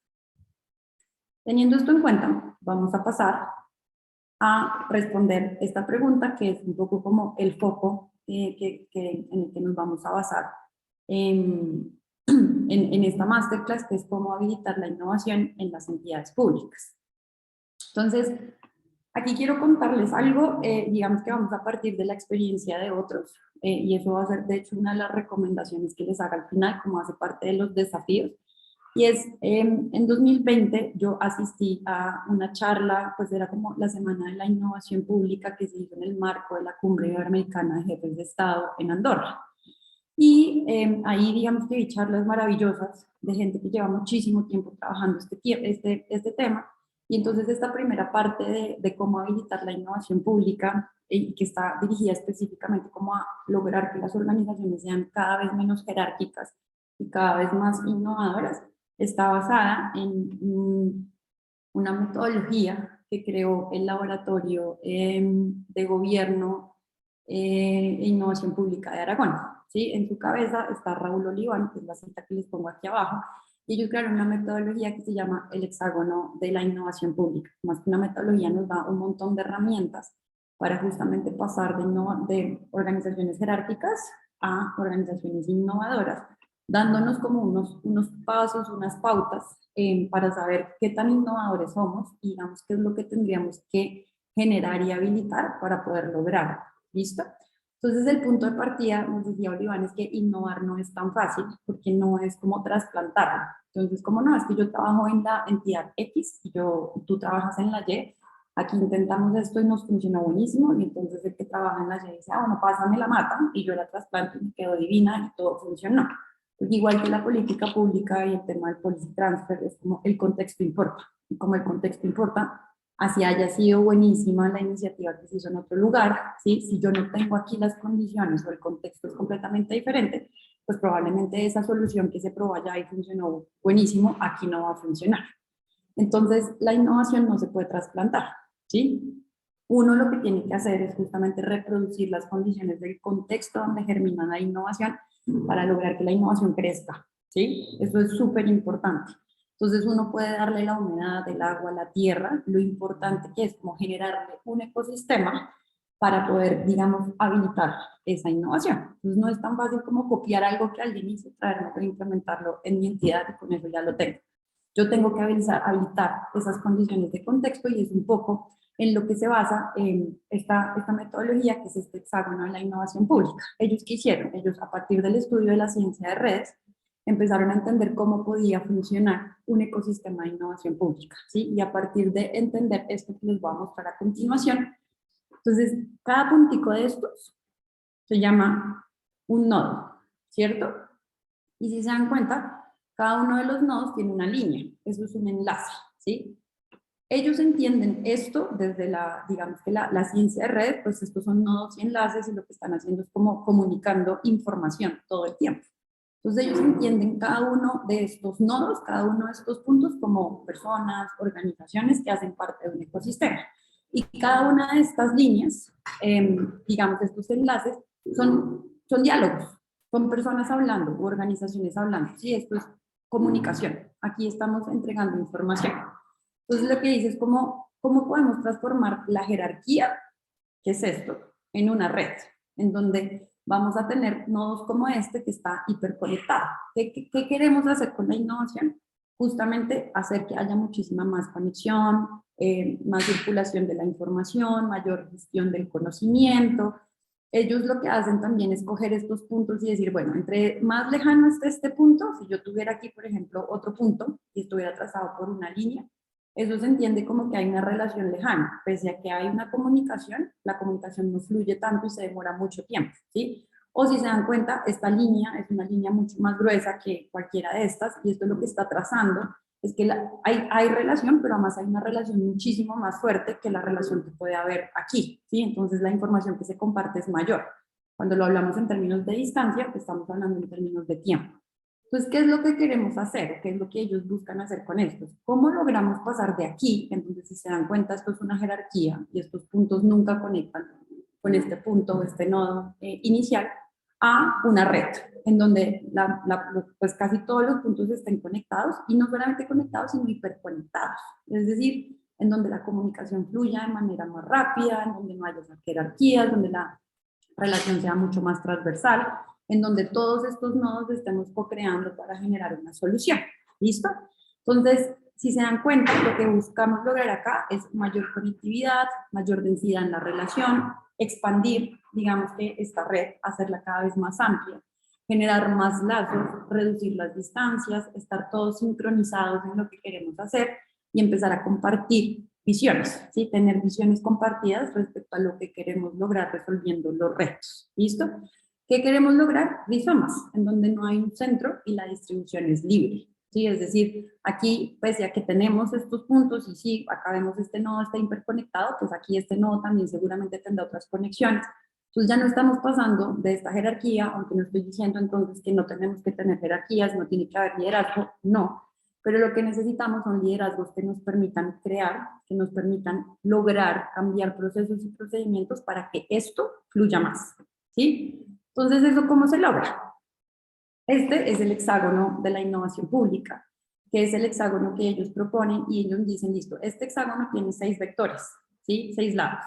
Teniendo esto en cuenta, vamos a pasar a responder esta pregunta, que es un poco como el foco en el que nos vamos a basar en esta masterclass, que es cómo habilitar la innovación en las entidades públicas. Entonces, aquí quiero contarles algo, digamos que vamos a partir de la experiencia de otros, y eso va a ser de hecho una de las recomendaciones que les haga al final, como hace parte de los desafíos. Y es, en 2020 yo asistí a una charla, pues era como la Semana de la Innovación Pública que se hizo en el marco de la Cumbre Iberoamericana de Jefes de Estado en Andorra. Y ahí digamos que vi charlas maravillosas de gente que lleva muchísimo tiempo trabajando este tema. Y entonces esta primera parte de cómo habilitar la innovación pública y que está dirigida específicamente como a lograr que las organizaciones sean cada vez menos jerárquicas y cada vez más innovadoras, está basada en una metodología que creó el Laboratorio de Gobierno e Innovación Pública de Aragón, ¿sí? En su cabeza está Raúl Oliván, que es la cita que les pongo aquí abajo, y ellos crearon una metodología que se llama el hexágono de la innovación pública. Más que una metodología, nos da un montón de herramientas para justamente pasar de organizaciones jerárquicas a organizaciones innovadoras, dándonos como unos pasos, unas pautas para saber qué tan innovadores somos y digamos qué es lo que tendríamos que generar y habilitar para poder lograr. ¿Listo? Entonces el punto de partida, nos decía Oliván, es que innovar no es tan fácil, porque no es como trasplantarlo. Entonces, como no, es que yo trabajo en la entidad X y tú trabajas en la Y, aquí intentamos esto y nos funcionó buenísimo, y entonces el que trabaja en la Y dice, ah, bueno, pásame la mata, y yo la trasplanto y me quedo divina y todo funcionó. Porque igual que la política pública y el tema del policy transfer, es como el contexto importa, y como el contexto importa, así haya sido buenísima la iniciativa que se hizo en otro lugar, ¿sí? Si yo no tengo aquí las condiciones o el contexto es completamente diferente, pues probablemente esa solución que se probó allá y funcionó buenísimo, aquí no va a funcionar. Entonces, la innovación no se puede trasplantar, ¿sí? Uno lo que tiene que hacer es justamente reproducir las condiciones del contexto donde germina la innovación para lograr que la innovación crezca, ¿sí? Eso es súper importante. Entonces uno puede darle la humedad, el agua, la tierra, lo importante que es como generarle un ecosistema para poder, digamos, habilitar esa innovación. Entonces no es tan fácil como copiar algo que alguien hizo, traerlo e implementarlo en mi entidad y con eso ya lo tengo. Yo tengo que habilitar esas condiciones de contexto y es un poco en lo que se basa esta metodología, que es este hexágono de la innovación pública. ¿Ellos qué hicieron? Ellos, a partir del estudio de la ciencia de redes, empezaron a entender cómo podía funcionar un ecosistema de innovación pública, ¿sí? Y a partir de entender esto que les voy a mostrar a continuación, entonces, cada puntico de estos se llama un nodo, ¿cierto? Y si se dan cuenta, cada uno de los nodos tiene una línea, eso es un enlace, ¿sí? Ellos entienden esto desde digamos que la ciencia de red, pues estos son nodos y enlaces y lo que están haciendo es como comunicando información todo el tiempo. Entonces ellos entienden cada uno de estos nodos, cada uno de estos puntos como personas, organizaciones que hacen parte de un ecosistema. Y cada una de estas líneas, digamos estos enlaces, son diálogos, son personas hablando, organizaciones hablando. Sí, esto es comunicación. Aquí estamos entregando información. Entonces lo que dice es cómo podemos transformar la jerarquía, que es esto, en una red, en donde vamos a tener nodos como este que está hiperconectado. ¿Qué queremos hacer con la innovación? Justamente hacer que haya muchísima más conexión, más circulación de la información, mayor gestión del conocimiento. Ellos lo que hacen también es coger estos puntos y decir, bueno, entre más lejano esté este punto, si yo tuviera aquí, por ejemplo, otro punto y estuviera trazado por una línea, eso se entiende como que hay una relación lejana, pese a que hay una comunicación, la comunicación no fluye tanto y se demora mucho tiempo, ¿sí? O si se dan cuenta, esta línea es una línea mucho más gruesa que cualquiera de estas, y esto es lo que está trazando, es que hay relación, pero además hay una relación muchísimo más fuerte que la relación que puede haber aquí, ¿sí? Entonces la información que se comparte es mayor. Cuando lo hablamos en términos de distancia, estamos hablando en términos de tiempo. Entonces, ¿qué es lo que queremos hacer? ¿Qué es lo que ellos buscan hacer con esto? ¿Cómo logramos pasar de aquí? Entonces, si se dan cuenta, esto es una jerarquía y estos puntos nunca conectan con este punto o este nodo inicial a una red, en donde pues casi todos los puntos estén conectados y no solamente conectados, sino hiperconectados. Es decir, en donde la comunicación fluya de manera más rápida, en donde no haya esas jerarquías, donde la relación sea mucho más transversal, en donde todos estos nodos estemos co-creando para generar una solución. ¿Listo? Entonces, si se dan cuenta, lo que buscamos lograr acá es mayor conectividad, mayor densidad en la relación, expandir, digamos que esta red, hacerla cada vez más amplia, generar más lazos, reducir las distancias, estar todos sincronizados en lo que queremos hacer y empezar a compartir visiones, ¿sí? Tener visiones compartidas respecto a lo que queremos lograr resolviendo los retos. ¿Listo? ¿Qué queremos lograr? Rizomas, en donde no hay un centro y la distribución es libre. ¿Sí? Es decir, aquí, pese a que tenemos estos puntos, y sí, acá vemos este nodo está hiperconectado, pues aquí este nodo también seguramente tendrá otras conexiones. Entonces ya no estamos pasando de esta jerarquía, aunque no estoy diciendo entonces que no tenemos que tener jerarquías, no tiene que haber liderazgo, no. Pero lo que necesitamos son liderazgos que nos permitan crear, que nos permitan lograr cambiar procesos y procedimientos para que esto fluya más. ¿Sí? Entonces, ¿eso cómo se logra? Este es el hexágono de la innovación pública, que es el hexágono que ellos proponen y ellos dicen, listo, este hexágono tiene 6 vectores, ¿sí? 6 lados.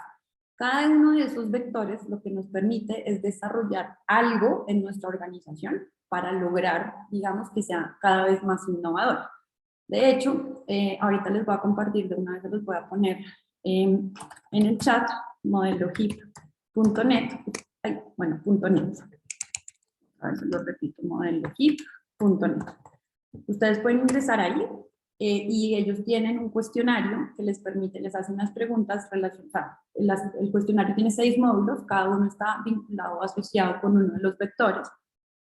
Cada uno de esos vectores lo que nos permite es desarrollar algo en nuestra organización para lograr, digamos, que sea cada vez más innovador. De hecho, ahorita les voy a compartir, de una vez los voy a poner en el chat, modelohip.net. bueno, .net. A ver si lo repito, modelokip.net. Ustedes pueden ingresar ahí y ellos tienen un cuestionario que les permite, les hace unas preguntas relacionadas. El cuestionario tiene 6 módulos, cada uno está vinculado o asociado con uno de los vectores.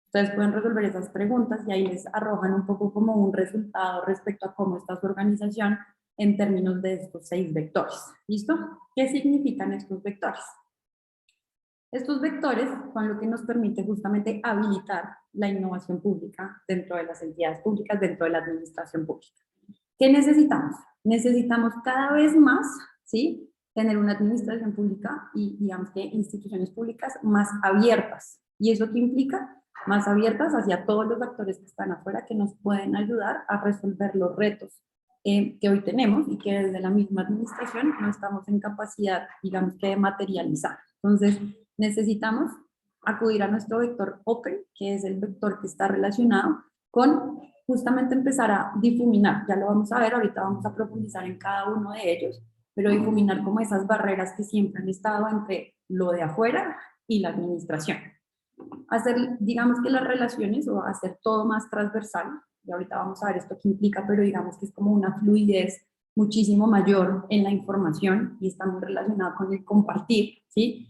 Ustedes pueden resolver esas preguntas y ahí les arrojan un poco como un resultado respecto a cómo está su organización en términos de estos 6 vectores. ¿Listo? ¿Qué significan estos vectores? Estos vectores son lo que nos permite justamente habilitar la innovación pública dentro de las entidades públicas, dentro de la administración pública. ¿Qué necesitamos? Necesitamos cada vez más, ¿sí?, tener una administración pública y, digamos que, instituciones públicas más abiertas. ¿Y eso qué implica? Más abiertas hacia todos los actores que están afuera que nos pueden ayudar a resolver los retos que hoy tenemos y que desde la misma administración no estamos en capacidad, digamos que, de materializar. Entonces, necesitamos acudir a nuestro vector Open, que es el vector que está relacionado con justamente empezar a difuminar. Ya lo vamos a ver, ahorita vamos a profundizar en cada uno de ellos, pero difuminar como esas barreras que siempre han estado entre lo de afuera y la administración. Hacer, digamos que las relaciones o hacer todo más transversal, y ahorita vamos a ver esto que implica, pero digamos que es como una fluidez muchísimo mayor en la información y está muy relacionado con el compartir, ¿sí?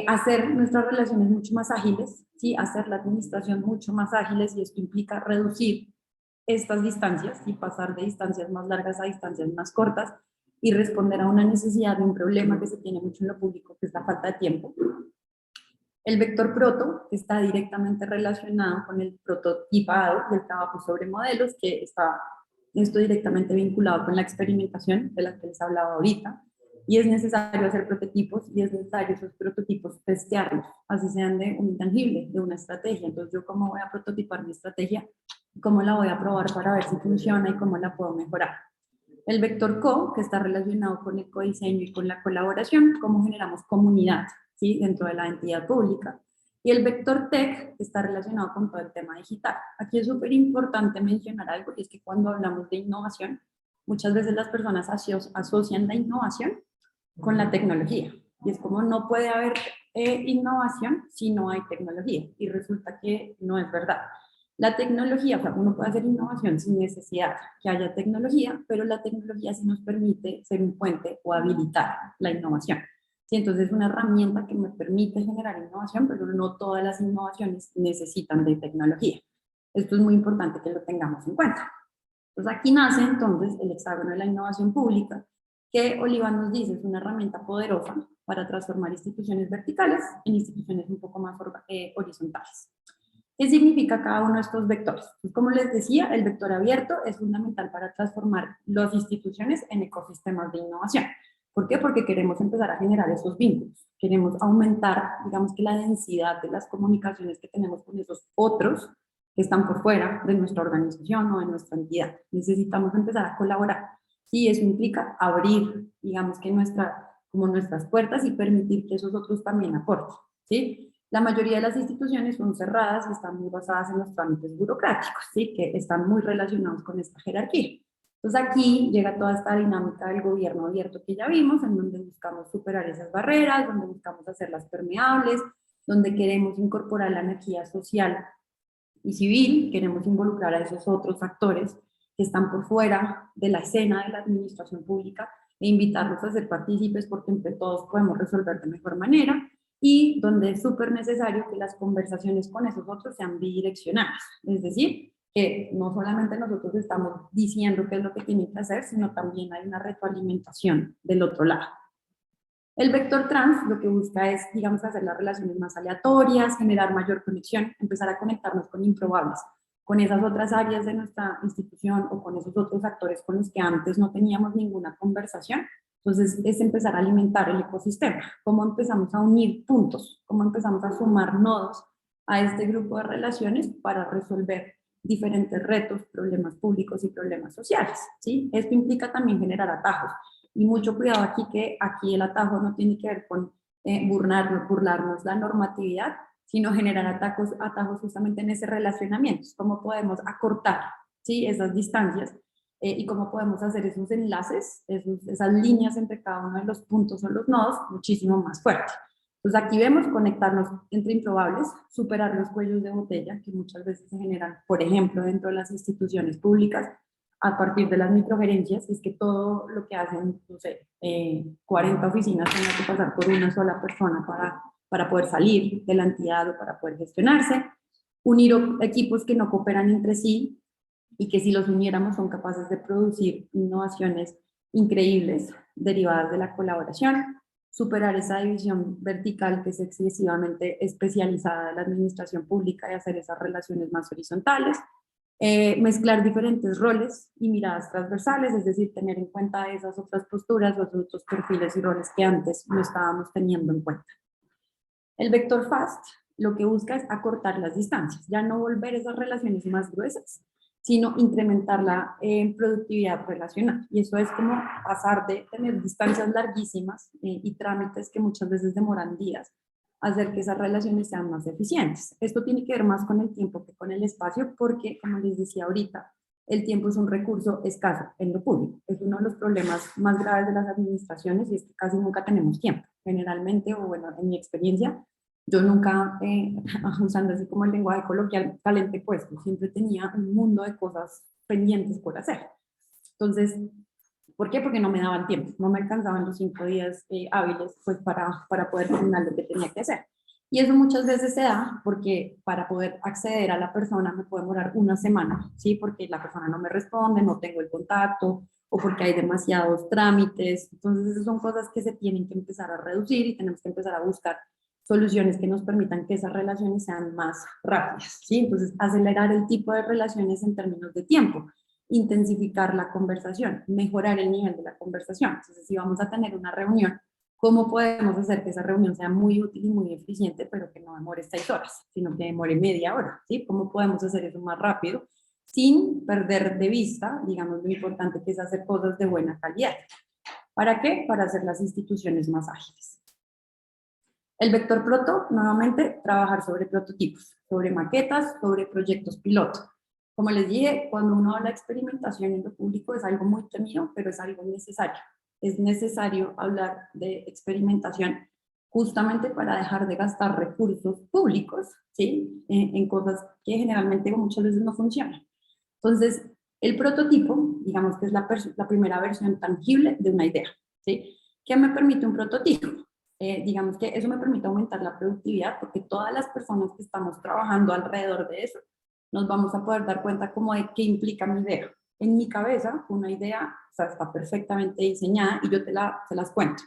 Hacer nuestras relaciones mucho más ágiles, ¿sí? Hacer la administración mucho más ágiles, y esto implica reducir estas distancias y pasar de distancias más largas a distancias más cortas y responder a una necesidad de un problema que se tiene mucho en lo público, que es la falta de tiempo. El vector proto, que está directamente relacionado con el prototipado y el trabajo sobre modelos, que está esto directamente vinculado con la experimentación de la que les hablaba ahorita. Y es necesario hacer prototipos y es necesario esos prototipos testearlos, así sean de un intangible, de una estrategia. Entonces, ¿yo cómo voy a prototipar mi estrategia? ¿Cómo la voy a probar para ver si funciona y cómo la puedo mejorar? El vector co, que está relacionado con el codiseño y con la colaboración, cómo generamos comunidad, ¿sí?, dentro de la entidad pública. Y el vector tech, que está relacionado con todo el tema digital. Aquí es súper importante mencionar algo, y es que cuando hablamos de innovación, muchas veces las personas asocian la innovación con la tecnología. Y es como no puede haber innovación si no hay tecnología. Y resulta que no es verdad. La tecnología, o sea, uno puede hacer innovación sin necesidad que haya tecnología, pero la tecnología sí nos permite ser un puente o habilitar la innovación. Sí, entonces es una herramienta que me permite generar innovación, pero no todas las innovaciones necesitan de tecnología. Esto es muy importante que lo tengamos en cuenta. Entonces aquí nace entonces el hexágono de la innovación pública, que Oliván nos dice es una herramienta poderosa para transformar instituciones verticales en instituciones un poco más horizontales. ¿Qué significa cada uno de estos vectores? Pues, como les decía, el vector abierto es fundamental para transformar las instituciones en ecosistemas de innovación. ¿Por qué? Porque queremos empezar a generar esos vínculos. Queremos aumentar, digamos que, la densidad de las comunicaciones que tenemos con esos otros que están por fuera de nuestra organización o de nuestra entidad. Necesitamos empezar a colaborar. Sí, eso implica abrir, digamos que nuestras puertas y permitir que esos otros también aporten, ¿sí? La mayoría de las instituciones son cerradas y están muy basadas en los trámites burocráticos, ¿sí?, que están muy relacionados con esta jerarquía. Entonces aquí llega toda esta dinámica del gobierno abierto que ya vimos, en donde buscamos superar esas barreras, donde buscamos hacerlas permeables, donde queremos incorporar la energía social y civil, queremos involucrar a esos otros actores que están por fuera de la escena de la administración pública e invitarlos a ser partícipes, porque entre todos podemos resolver de mejor manera, y donde es súper necesario que las conversaciones con esos otros sean bidireccionadas, es decir, que no solamente nosotros estamos diciendo qué es lo que tienen que hacer, sino también hay una retroalimentación del otro lado. El vector trans lo que busca es, digamos, hacer las relaciones más aleatorias, generar mayor conexión, empezar a conectarnos con improbables, con esas otras áreas de nuestra institución o con esos otros actores con los que antes no teníamos ninguna conversación. Entonces, es empezar a alimentar el ecosistema. ¿Cómo empezamos a unir puntos? ¿Cómo empezamos a sumar nodos a este grupo de relaciones para resolver diferentes retos, problemas públicos y problemas sociales? ¿Sí? Esto implica también generar atajos. Y mucho cuidado aquí, que aquí el atajo no tiene que ver con burlarnos la normatividad, sino generar atajos justamente en ese relacionamiento. Cómo podemos acortar, ¿sí?, esas distancias y cómo podemos hacer esos enlaces, esas líneas entre cada uno de los puntos o los nodos muchísimo más fuertes. Entonces aquí vemos conectarnos entre improbables, superar los cuellos de botella que muchas veces se generan, por ejemplo, dentro de las instituciones públicas, a partir de las microgerencias, es que todo lo que hacen, no sé, 40 oficinas tengan que pasar por una sola persona para poder salir de la entidad o para poder gestionarse, unir equipos que no cooperan entre sí y que si los uniéramos son capaces de producir innovaciones increíbles derivadas de la colaboración, superar esa división vertical que es excesivamente especializada de la administración pública y hacer esas relaciones más horizontales, mezclar diferentes roles y miradas transversales, es decir, tener en cuenta esas otras posturas, los otros perfiles y roles que antes no estábamos teniendo en cuenta. El vector FAST lo que busca es acortar las distancias, ya no volver esas relaciones más gruesas, sino incrementarla en productividad relacional. Y eso es como pasar de tener distancias larguísimas y trámites que muchas veces demoran días, hacer que esas relaciones sean más eficientes. Esto tiene que ver más con el tiempo que con el espacio, porque, como les decía ahorita, el tiempo es un recurso escaso en lo público. Es uno de los problemas más graves de las administraciones y es que casi nunca tenemos tiempo. Generalmente, o bueno, en mi experiencia, yo nunca, usando así como el lenguaje coloquial, talente puesto, siempre tenía un mundo de cosas pendientes por hacer. Entonces, ¿por qué? Porque no me daban tiempo, no me alcanzaban los 5 días hábiles pues para poder terminar lo que tenía que hacer. Y eso muchas veces se da porque para poder acceder a la persona me puede demorar una semana, ¿sí? Porque la persona no me responde, no tengo el contacto, o porque hay demasiados trámites. Entonces, esas son cosas que se tienen que empezar a reducir y tenemos que empezar a buscar soluciones que nos permitan que esas relaciones sean más rápidas, ¿sí? Entonces, acelerar el tipo de relaciones en términos de tiempo, intensificar la conversación, mejorar el nivel de la conversación. Entonces, si vamos a tener una reunión, ¿cómo podemos hacer que esa reunión sea muy útil y muy eficiente, pero que no demore 6 horas, sino que demore media hora, ¿sí? ¿Cómo podemos hacer eso más rápido sin perder de vista, digamos, lo importante que es hacer cosas de buena calidad? ¿Para qué? Para hacer las instituciones más ágiles. El vector proto, nuevamente, trabajar sobre prototipos, sobre maquetas, sobre proyectos piloto. Como les dije, cuando uno habla de experimentación en lo público es algo muy temido, pero es algo necesario. Es necesario hablar de experimentación justamente para dejar de gastar recursos públicos, ¿sí? En cosas que generalmente o muchas veces no funcionan. Entonces, el prototipo, digamos que es la primera versión tangible de una idea, ¿sí? ¿Qué me permite un prototipo? Digamos que eso me permite aumentar la productividad porque todas las personas que estamos trabajando alrededor de eso nos vamos a poder dar cuenta como de qué implica mi idea. En mi cabeza, una idea, o sea, está perfectamente diseñada y yo se las cuento.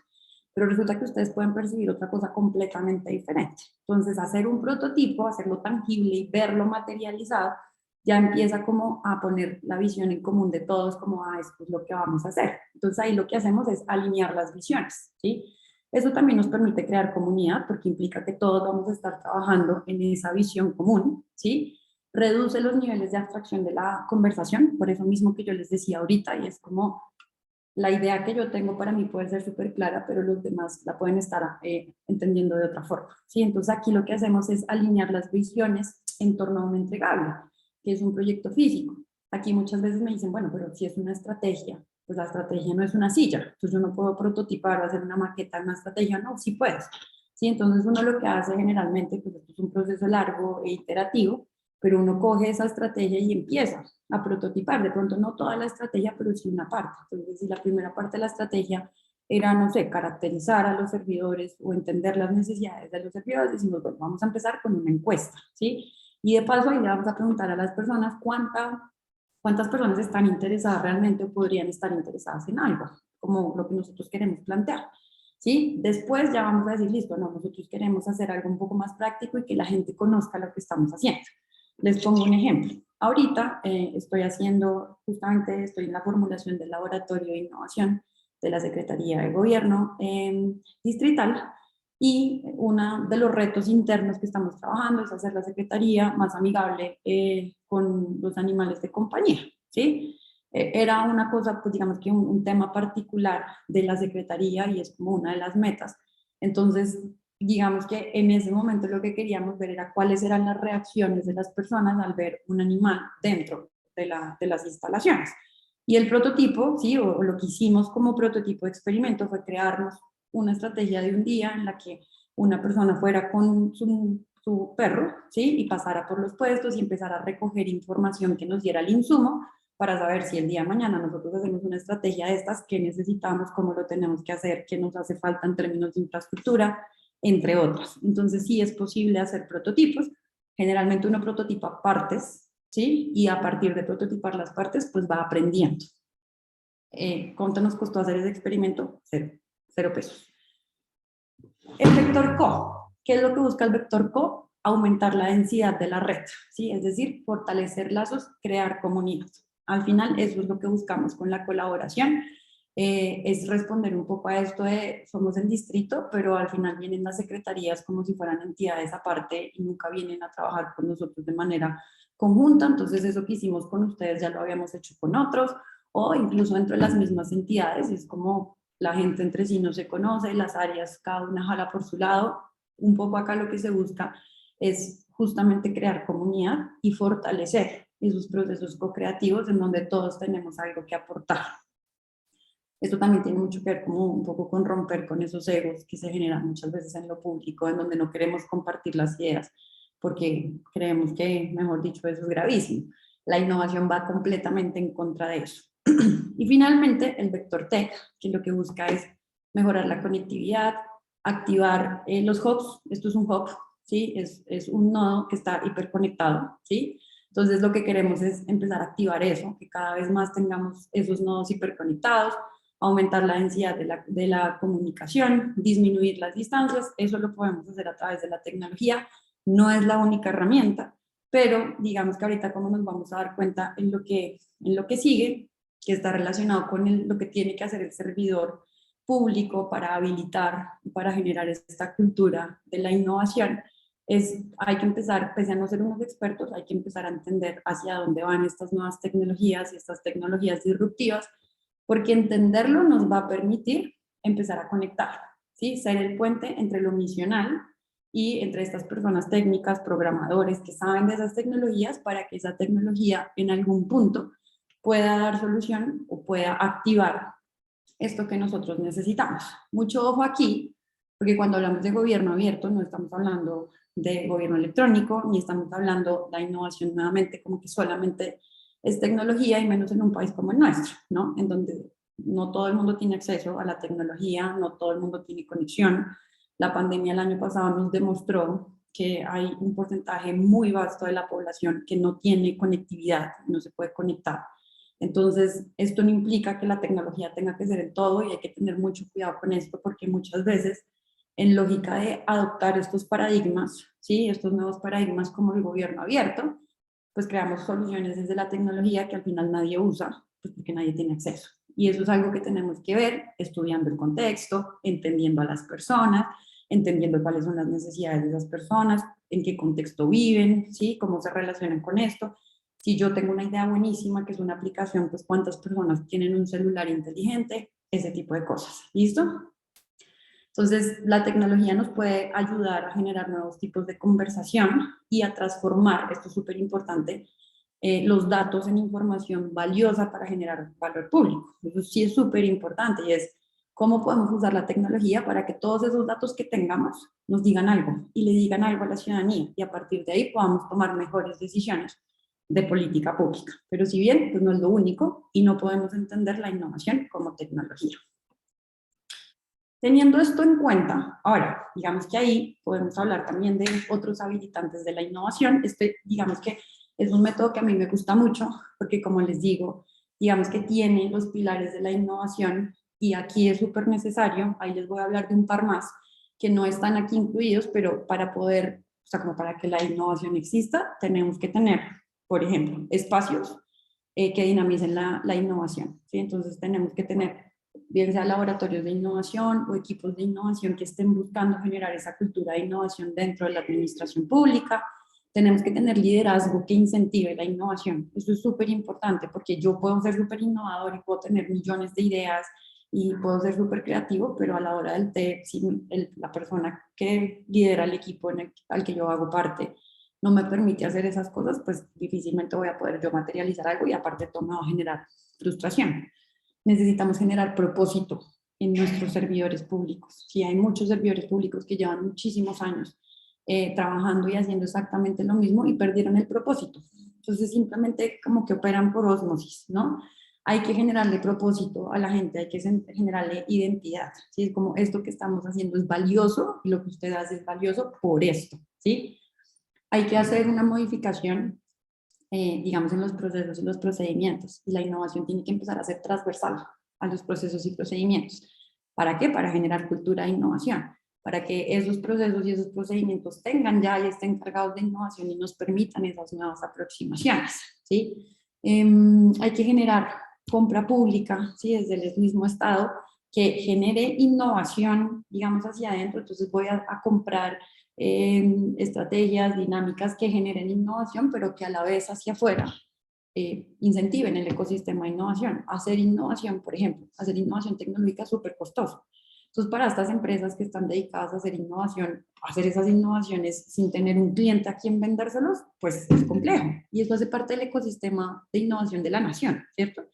Pero resulta que ustedes pueden percibir otra cosa completamente diferente. Entonces, hacer un prototipo, hacerlo tangible y verlo materializado, ya empieza como a poner la visión en común de todos, como, esto es lo que vamos a hacer. Entonces, ahí lo que hacemos es alinear las visiones, ¿sí? Eso también nos permite crear comunidad, porque implica que todos vamos a estar trabajando en esa visión común, ¿sí? Reduce los niveles de abstracción de la conversación, por eso mismo que yo les decía ahorita, y es como la idea que yo tengo para mí puede ser súper clara, pero los demás la pueden estar entendiendo de otra forma, ¿sí? Entonces aquí lo que hacemos es alinear las visiones en torno a un entregable, que es un proyecto físico. Aquí muchas veces me dicen, bueno, pero si es una estrategia, pues la estrategia no es una silla, entonces yo no puedo prototipar o hacer una maqueta de una estrategia, no, sí puedes, ¿sí? Entonces uno lo que hace generalmente, pues esto es un proceso largo e iterativo, pero uno coge esa estrategia y empieza a prototipar, de pronto no toda la estrategia, pero sí una parte. Entonces, si la primera parte de la estrategia era, no sé, caracterizar a los servidores o entender las necesidades de los servidores, decimos, bueno, vamos a empezar con una encuesta, ¿sí? Y de paso ahí le vamos a preguntar a las personas cuántas personas están interesadas realmente o podrían estar interesadas en algo, como lo que nosotros queremos plantear. ¿Sí? Después ya vamos a decir, listo, no, nosotros queremos hacer algo un poco más práctico y que la gente conozca lo que estamos haciendo. Les pongo un ejemplo. Ahorita estoy en la formulación del laboratorio de innovación de la Secretaría de Gobierno distrital y uno de los retos internos que estamos trabajando es hacer la Secretaría más amigable con los animales de compañía, ¿sí? Era una cosa, pues digamos que un tema particular de la Secretaría y es como una de las metas. Entonces, digamos que en ese momento lo que queríamos ver era cuáles eran las reacciones de las personas al ver un animal dentro de las instalaciones. Y el prototipo, ¿sí? O lo que hicimos como prototipo de experimento fue crearnos una estrategia de un día en la que una persona fuera con su perro, ¿sí? Y pasara por los puestos y empezara a recoger información que nos diera el insumo para saber si el día de mañana nosotros hacemos una estrategia de estas, qué necesitamos, cómo lo tenemos que hacer, qué nos hace falta en términos de infraestructura, entre otras. Entonces sí es posible hacer prototipos. Generalmente uno prototipa partes, ¿sí? Y a partir de prototipar las partes, pues va aprendiendo. ¿Cuánto nos costó hacer ese experimento? Cero pesos. El vector CO. ¿Qué es lo que busca el vector CO? Aumentar la densidad de la red, ¿sí? Es decir, fortalecer lazos, crear comunidad. Al final, eso es lo que buscamos con la colaboración. Es responder un poco a esto de somos el distrito, pero al final vienen las secretarías como si fueran entidades aparte y nunca vienen a trabajar con nosotros de manera conjunta. Entonces, eso que hicimos con ustedes ya lo habíamos hecho con otros, o incluso dentro de las mismas entidades. Es como la gente entre sí no se conoce, las áreas cada una jala por su lado. Un poco acá lo que se busca es justamente crear comunidad y fortalecer esos procesos co-creativos en donde todos tenemos algo que aportar. Esto también tiene mucho que ver como un poco con romper con esos egos que se generan muchas veces en lo público, en donde no queremos compartir las ideas, porque creemos que, mejor dicho, eso es gravísimo. La innovación va completamente en contra de eso. Y finalmente, el vector tech, que lo que busca es mejorar la conectividad, activar los hubs. Esto es un hub, ¿sí? Es un nodo que está hiperconectado, ¿sí? Entonces, lo que queremos es empezar a activar eso, que cada vez más tengamos esos nodos hiperconectados, aumentar la densidad de la comunicación, disminuir las distancias. Eso lo podemos hacer a través de la tecnología. No es la única herramienta, pero digamos que ahorita como nos vamos a dar cuenta en lo que sigue, que está relacionado con lo que tiene que hacer el servidor público para habilitar, para generar esta cultura de la innovación, hay que empezar, pese a no ser unos expertos, hay que empezar a entender hacia dónde van estas nuevas tecnologías y estas tecnologías disruptivas, porque entenderlo nos va a permitir empezar a conectar, ¿sí? Ser el puente entre lo misional y entre estas personas técnicas, programadores que saben de esas tecnologías, para que esa tecnología en algún punto pueda dar solución o pueda activar esto que nosotros necesitamos. Mucho ojo aquí, porque cuando hablamos de gobierno abierto no estamos hablando de gobierno electrónico, ni estamos hablando de la innovación nuevamente como que solamente es tecnología, y menos en un país como el nuestro, ¿no? En donde no todo el mundo tiene acceso a la tecnología, no todo el mundo tiene conexión. La pandemia el año pasado nos demostró que hay un porcentaje muy vasto de la población que no tiene conectividad, no se puede conectar. Entonces, esto no implica que la tecnología tenga que ser en todo, y hay que tener mucho cuidado con esto, porque muchas veces, en lógica de adoptar estos paradigmas, ¿sí? Estos nuevos paradigmas como el gobierno abierto, pues creamos soluciones desde la tecnología que al final nadie usa, pues porque nadie tiene acceso. Y eso es algo que tenemos que ver estudiando el contexto, entendiendo a las personas, entendiendo cuáles son las necesidades de esas personas, en qué contexto viven, ¿sí? Cómo se relacionan con esto. Si yo tengo una idea buenísima, que es una aplicación, pues cuántas personas tienen un celular inteligente, ese tipo de cosas. ¿Listo? Entonces, la tecnología nos puede ayudar a generar nuevos tipos de conversación y a transformar, esto es súper importante, los datos en información valiosa para generar valor público. Eso sí es súper importante, y es cómo podemos usar la tecnología para que todos esos datos que tengamos nos digan algo y le digan algo a la ciudadanía, y a partir de ahí podamos tomar mejores decisiones de política pública. Pero si bien, pues no es lo único, y no podemos entender la innovación como tecnología. Teniendo esto en cuenta, ahora, digamos que ahí podemos hablar también de otros habilitantes de la innovación. Digamos que es un método que a mí me gusta mucho, porque como les digo, digamos que tiene los pilares de la innovación, y aquí es súper necesario. Ahí les voy a hablar de un par más que no están aquí incluidos, pero para poder, o sea, como para que la innovación exista, tenemos que tener, por ejemplo, espacios que dinamicen la innovación, ¿sí? Entonces tenemos que tener, bien sea laboratorios de innovación o equipos de innovación que estén buscando generar esa cultura de innovación dentro de la administración pública. Tenemos que tener liderazgo que incentive la innovación. Eso es súper importante, porque yo puedo ser súper innovador y puedo tener millones de ideas y puedo ser súper creativo, pero a la hora del té, si la persona que lidera el equipo al que yo hago parte no me permite hacer esas cosas, pues difícilmente voy a poder yo materializar algo, y aparte todo me va a generar frustración. Necesitamos generar propósito, en nuestros servidores públicos. Sí, hay muchos servidores públicos que llevan muchísimos años trabajando y haciendo exactamente lo mismo y perdieron el propósito. Entonces simplemente como que operan por ósmosis, ¿no? Hay que generarle propósito a la gente, hay que generarle identidad, ¿sí? Es como esto que estamos haciendo es valioso y lo que usted hace es valioso por esto, ¿sí? Hay que hacer una modificación, digamos, en los procesos y los procedimientos, y la innovación tiene que empezar a ser transversal a los procesos y procedimientos. ¿Para qué? Para generar cultura de innovación, para que esos procesos y esos procedimientos tengan ya y estén cargados de innovación y nos permitan esas nuevas aproximaciones, ¿sí? Hay que generar compra pública, ¿sí? Desde el mismo Estado, que genere innovación, digamos, hacia adentro. Entonces voy a comprar estrategias, dinámicas que generen innovación, pero que a la vez hacia afuera incentiven el ecosistema de innovación. Hacer innovación, por ejemplo, hacer innovación tecnológica es súper costoso. Entonces, para estas empresas que están dedicadas a hacer innovación, hacer esas innovaciones sin tener un cliente a quien vendérselos, pues es complejo. Y eso hace parte del ecosistema de innovación de la nación, ¿cierto?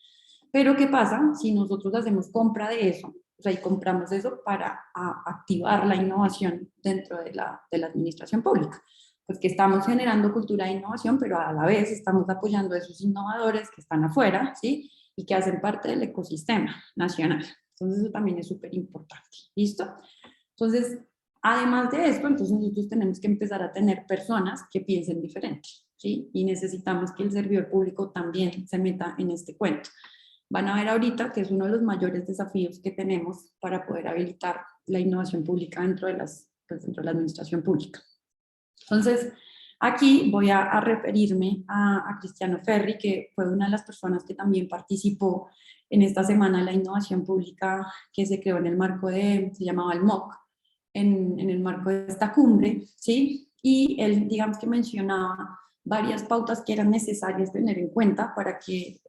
Pero ¿qué pasa si nosotros hacemos compra de eso? O sea, y compramos eso para activar la innovación dentro de la administración pública. Pues que estamos generando cultura de innovación, pero a la vez estamos apoyando a esos innovadores que están afuera, ¿sí? Y que hacen parte del ecosistema nacional. Entonces eso también es súper importante. ¿Listo? Entonces, además de esto, entonces nosotros tenemos que empezar a tener personas que piensen diferente, ¿sí? Y necesitamos que el servidor público también se meta en este cuento. Van a ver ahorita que es uno de los mayores desafíos que tenemos para poder habilitar la innovación pública dentro de dentro de la administración pública. Entonces, aquí voy a referirme a Cristiano Ferri, que fue una de las personas que también participó en esta semana de la innovación pública que se creó en el marco se llamaba el MOC, en el marco de esta cumbre, ¿sí? Y él, digamos que mencionaba varias pautas que eran necesarias tener en cuenta para que,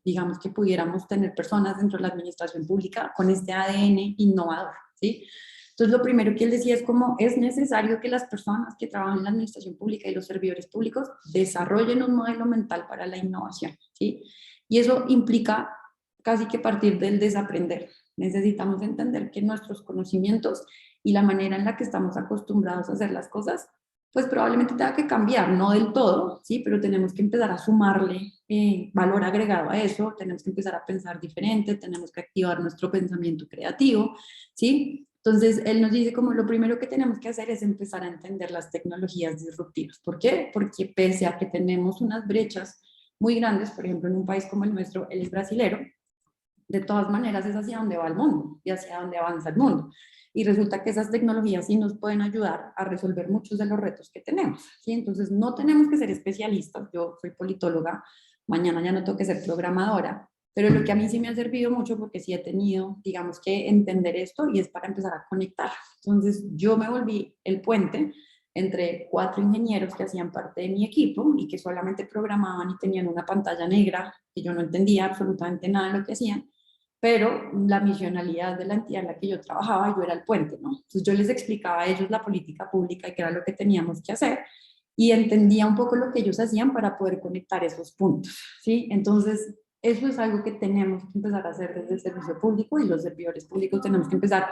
digamos que pudiéramos tener personas dentro de la administración pública con este ADN innovador, ¿sí? Entonces, lo primero que él decía es cómo es necesario que las personas que trabajan en la administración pública y los servidores públicos desarrollen un modelo mental para la innovación, ¿sí? Y eso implica casi que partir del desaprender. Necesitamos entender que nuestros conocimientos y la manera en la que estamos acostumbrados a hacer las cosas, pues probablemente tenga que cambiar, no del todo, ¿sí? Pero tenemos que empezar a sumarle valor agregado a eso, tenemos que empezar a pensar diferente, tenemos que activar nuestro pensamiento creativo, ¿sí? Entonces, él nos dice como lo primero que tenemos que hacer es empezar a entender las tecnologías disruptivas. ¿Por qué? Porque pese a que tenemos unas brechas muy grandes, por ejemplo, en un país como el nuestro, él es brasilero, de todas maneras es hacia donde va el mundo y hacia donde avanza el mundo. Y resulta que esas tecnologías sí nos pueden ayudar a resolver muchos de los retos que tenemos, ¿sí? Entonces, no tenemos que ser especialistas. Yo soy politóloga, mañana ya no tengo que ser programadora, pero lo que a mí sí me ha servido mucho porque sí he tenido, digamos que entender esto y es para empezar a conectar. Entonces yo me volví el puente entre 4 ingenieros que hacían parte de mi equipo y que solamente programaban y tenían una pantalla negra que yo no entendía absolutamente nada de lo que hacían, pero la misionalidad de la entidad en la que yo trabajaba, yo era el puente, ¿no? Entonces yo les explicaba a ellos la política pública y qué era lo que teníamos que hacer y entendía un poco lo que ellos hacían para poder conectar esos puntos, ¿sí? Entonces eso es algo que tenemos que empezar a hacer desde el servicio público y los servidores públicos tenemos que empezar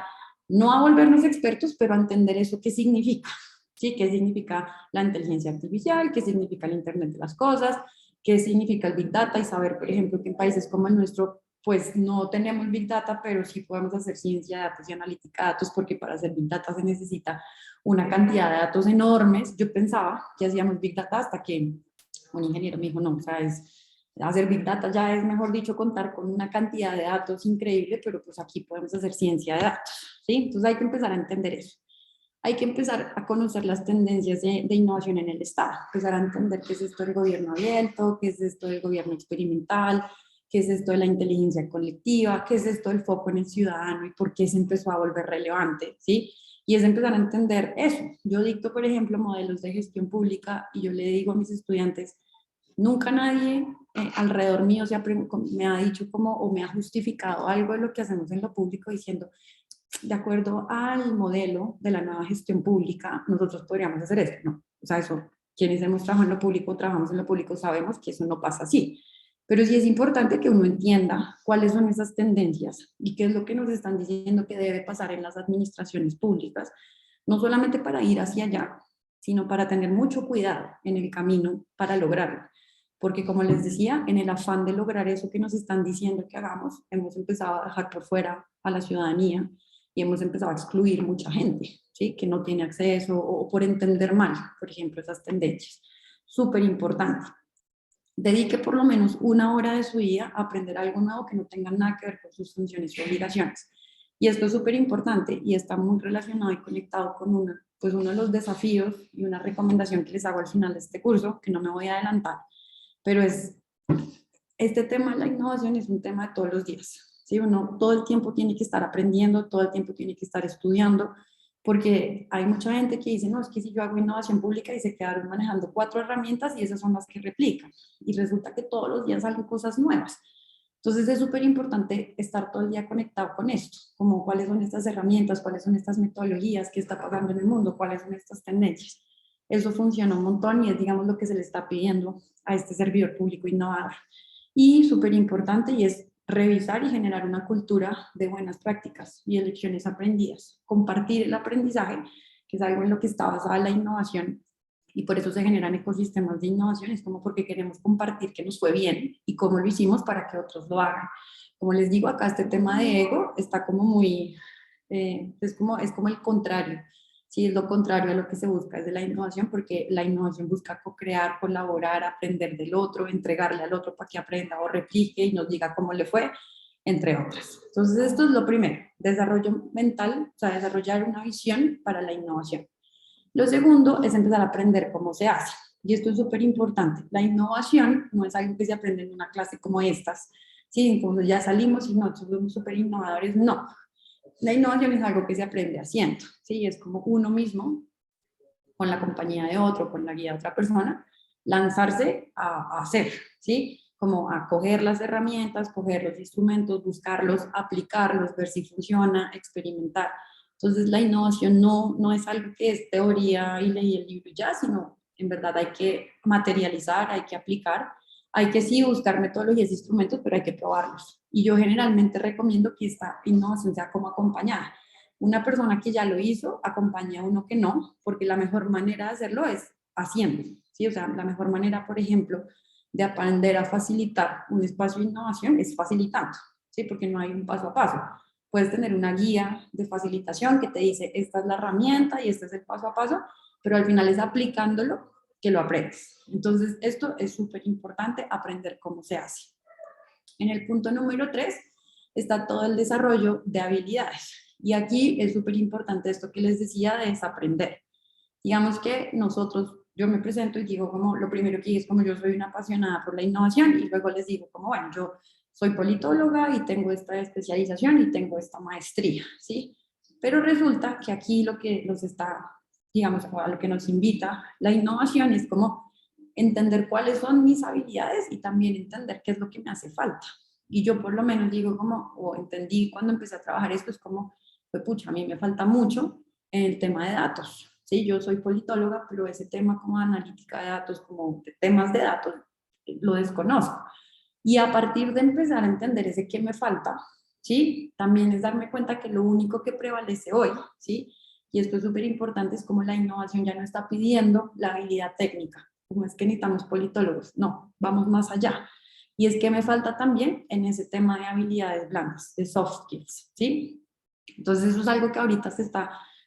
no a volvernos expertos, pero a entender eso qué significa, ¿sí? ¿Qué significa la inteligencia artificial? ¿Qué significa el Internet de las cosas? ¿Qué significa el Big Data? Y saber, por ejemplo, que en países como el nuestro, pues no tenemos Big Data, pero sí podemos hacer ciencia de datos y analítica de datos, porque para hacer Big Data se necesita una cantidad de datos enormes. Yo pensaba que hacíamos Big Data hasta que un ingeniero me dijo, no, o sea, hacer Big Data ya es, mejor dicho, contar con una cantidad de datos increíble, pero pues aquí podemos hacer ciencia de datos, ¿sí? Entonces hay que empezar a entender eso. Hay que empezar a conocer las tendencias de innovación en el Estado, empezar a entender qué es esto del gobierno abierto, qué es esto del gobierno experimental, qué es esto de la inteligencia colectiva, qué es esto del foco en el ciudadano y por qué se empezó a volver relevante, ¿sí? Y es empezar a entender eso. Yo dicto, por ejemplo, modelos de gestión pública y yo le digo a mis estudiantes, nunca nadie alrededor mío me ha dicho como o me ha justificado algo de lo que hacemos en lo público diciendo, de acuerdo al modelo de la nueva gestión pública, nosotros podríamos hacer esto. No, o sea, eso, quienes hemos trabajado en lo público, trabajamos en lo público, sabemos que eso no pasa así. Pero sí es importante que uno entienda cuáles son esas tendencias y qué es lo que nos están diciendo que debe pasar en las administraciones públicas, no solamente para ir hacia allá, sino para tener mucho cuidado en el camino para lograrlo. Porque como les decía, en el afán de lograr eso que nos están diciendo que hagamos, hemos empezado a dejar por fuera a la ciudadanía y hemos empezado a excluir mucha gente, ¿sí? Que no tiene acceso o por entender mal, por ejemplo, esas tendencias. Súper importante. Dedique por lo menos 1 hora de su día a aprender algo nuevo que no tenga nada que ver con sus funciones y obligaciones. Y esto es súper importante y está muy relacionado y conectado con uno de los desafíos y una recomendación que les hago al final de este curso, que no me voy a adelantar, pero este tema de la innovación es un tema de todos los días. ¿Sí? Uno todo el tiempo tiene que estar aprendiendo, todo el tiempo tiene que estar estudiando, porque hay mucha gente que dice, no, es que si yo hago innovación pública y se quedaron manejando 4 herramientas y esas son las que replican. Y resulta que todos los días salen cosas nuevas. Entonces es súper importante estar todo el día conectado con esto, como cuáles son estas herramientas, cuáles son estas metodologías, qué está pasando en el mundo, cuáles son estas tendencias. Eso funciona un montón y es, digamos, lo que se le está pidiendo a este servidor público innovador. Y súper importante y es revisar y generar una cultura de buenas prácticas y de lecciones aprendidas. Compartir el aprendizaje, que es algo en lo que está basada la innovación, y por eso se generan ecosistemas de innovación, es como porque queremos compartir que nos fue bien y cómo lo hicimos para que otros lo hagan. Como les digo, acá este tema de ego está como muy, es como el contrario. Sí, es lo contrario a lo que se busca desde la innovación, porque la innovación busca co-crear, colaborar, aprender del otro, entregarle al otro para que aprenda o replique y nos diga cómo le fue, entre otras. Entonces, esto es lo primero, desarrollo mental, o sea, desarrollar una visión para la innovación. Lo segundo es empezar a aprender cómo se hace. Y esto es súper importante. La innovación no es algo que se aprende en una clase como estas. Sí, como ya salimos y nosotros somos súper innovadores. No, la innovación es algo que se aprende haciendo, ¿sí? Es como uno mismo, con la compañía de otro, con la guía de otra persona, lanzarse a hacer, ¿sí? Como a coger las herramientas, coger los instrumentos, buscarlos, aplicarlos, ver si funciona, experimentar. Entonces la innovación no es algo que es teoría y leí el libro ya, sino en verdad hay que materializar, hay que aplicar, hay que sí buscar metodologías e instrumentos, pero hay que probarlos. Y yo generalmente recomiendo que esta innovación sea como acompañada. Una persona que ya lo hizo acompaña a uno que no, porque la mejor manera de hacerlo es haciendo, ¿sí? O sea, la mejor manera, por ejemplo, de aprender a facilitar un espacio de innovación es facilitando, ¿sí? Porque no hay un paso a paso. Puedes tener una guía de facilitación que te dice, esta es la herramienta y este es el paso a paso, pero al final es aplicándolo que lo aprendes. Entonces, esto es súper importante, aprender cómo se hace. En el punto número 3 está todo el desarrollo de habilidades. Y aquí es súper importante esto que les decía de desaprender. Digamos que nosotros, yo me presento y digo como, lo primero que digo es como yo soy una apasionada por la innovación y luego les digo como, bueno, yo soy politóloga y tengo esta especialización y tengo esta maestría, ¿sí? Pero resulta que aquí lo que nos está, digamos, a lo que nos invita la innovación es como entender cuáles son mis habilidades y también entender qué es lo que me hace falta. Y yo por lo menos digo como, o entendí cuando empecé a trabajar esto, es como, pues pucha, a mí me falta mucho en el tema de datos. Sí, yo soy politóloga, pero ese tema como analítica de datos, como de temas de datos, lo desconozco. Y a partir de empezar a entender ese que me falta, ¿sí? También es darme cuenta que lo único que prevalece hoy, ¿sí? Y esto es súper importante, es como la innovación ya no está pidiendo la habilidad técnica, como es que necesitamos politólogos, no, vamos más allá. Y es que me falta también en ese tema de habilidades blandas, de soft skills, ¿sí? Entonces eso es algo que ahorita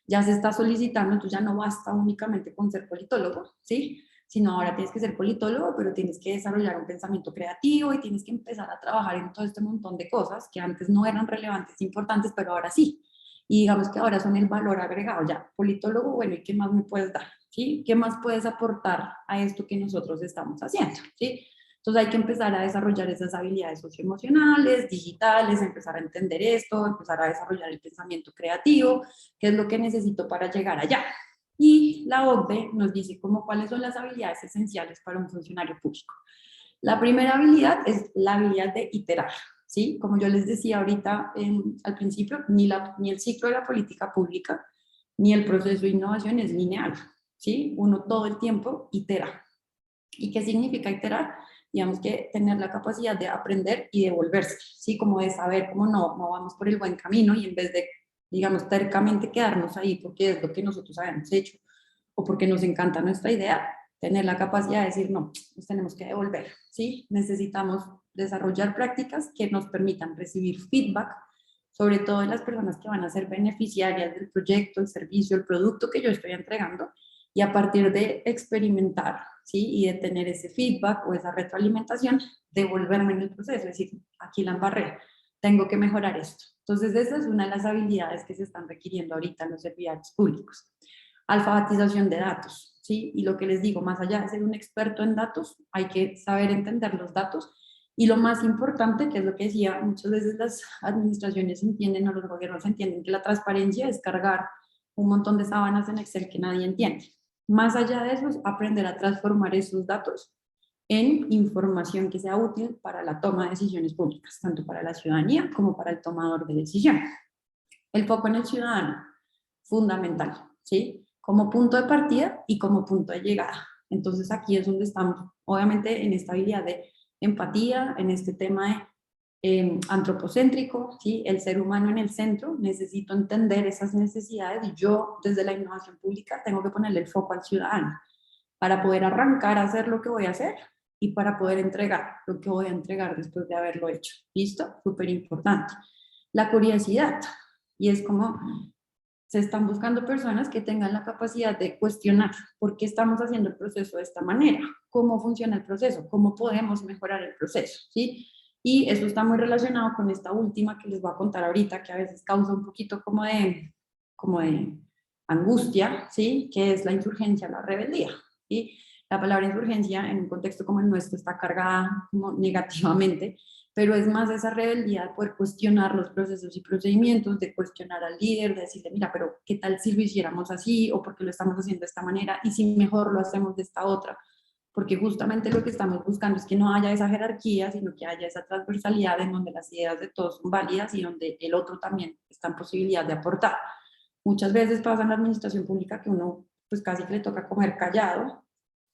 ya se está solicitando, entonces ya no basta únicamente con ser politólogo, ¿sí? Sino ahora tienes que ser politólogo, pero tienes que desarrollar un pensamiento creativo y tienes que empezar a trabajar en todo este montón de cosas que antes no eran relevantes, importantes, pero ahora sí. Y digamos que ahora son el valor agregado, ya, politólogo, bueno, ¿y qué más me puedes dar? ¿Sí? ¿Qué más puedes aportar a esto que nosotros estamos haciendo? ¿Sí? Entonces hay que empezar a desarrollar esas habilidades socioemocionales, digitales, empezar a entender esto, empezar a desarrollar el pensamiento creativo, qué es lo que necesito para llegar allá. Y la OCDE nos dice como cuáles son las habilidades esenciales para un funcionario público. La primera habilidad es la habilidad de iterar, ¿sí? Como yo les decía ahorita al principio, ni el ciclo de la política pública, ni el proceso de innovación es lineal, ¿sí? Uno todo el tiempo itera. ¿Y qué significa iterar? digamos que tener la capacidad de aprender y devolverse, ¿sí? Como de saber cómo no vamos por el buen camino y en vez de, digamos, tercamente quedarnos ahí porque es lo que nosotros habíamos hecho o porque nos encanta nuestra idea, tener la capacidad de decir, no, nos tenemos que devolver, ¿sí? Necesitamos desarrollar prácticas que nos permitan recibir feedback, sobre todo de las personas que van a ser beneficiarias del proyecto, el servicio, el producto que yo estoy entregando, y a partir de experimentar, ¿sí? Y de tener ese feedback o esa retroalimentación, devolverme en el proceso, es decir, aquí la embarré, tengo que mejorar esto. Entonces, esa es una de las habilidades que se están requiriendo ahorita en los servidores públicos. Alfabetización de datos, ¿sí? Y lo que les digo, más allá de ser un experto en datos, hay que saber entender los datos. Y lo más importante, que es lo que decía, muchas veces las administraciones entienden o los gobiernos entienden que la transparencia es cargar un montón de sábanas en Excel que nadie entiende. Más allá de eso, es aprender a transformar esos datos en información que sea útil para la toma de decisiones públicas, tanto para la ciudadanía como para el tomador de decisión. El foco en el ciudadano, fundamental, ¿sí? Como punto de partida y como punto de llegada. Entonces aquí es donde estamos, obviamente en esta habilidad de empatía, en este tema de antropocéntrico, ¿sí? El ser humano en el centro, necesito entender esas necesidades y yo desde la innovación pública tengo que ponerle el foco al ciudadano para poder arrancar a hacer lo que voy a hacer y para poder entregar lo que voy a entregar después de haberlo hecho. ¿Listo? Súper importante. La curiosidad, y es como se están buscando personas que tengan la capacidad de cuestionar por qué estamos haciendo el proceso de esta manera, cómo funciona el proceso, cómo podemos mejorar el proceso, ¿sí? Y eso está muy relacionado con esta última que les voy a contar ahorita, que a veces causa un poquito como de angustia, ¿sí? Que es la insurgencia, la rebeldía, ¿sí? La palabra insurgencia en un contexto como el nuestro está cargada como negativamente, pero es más esa rebeldía de poder cuestionar los procesos y procedimientos, de cuestionar al líder, de decirle, mira, pero ¿qué tal si lo hiciéramos así? ¿O por qué lo estamos haciendo de esta manera? Y si mejor lo hacemos de esta otra. Porque justamente lo que estamos buscando es que no haya esa jerarquía, sino que haya esa transversalidad en donde las ideas de todos son válidas y donde el otro también está en posibilidad de aportar. Muchas veces pasa en la administración pública que uno pues casi que le toca comer callado,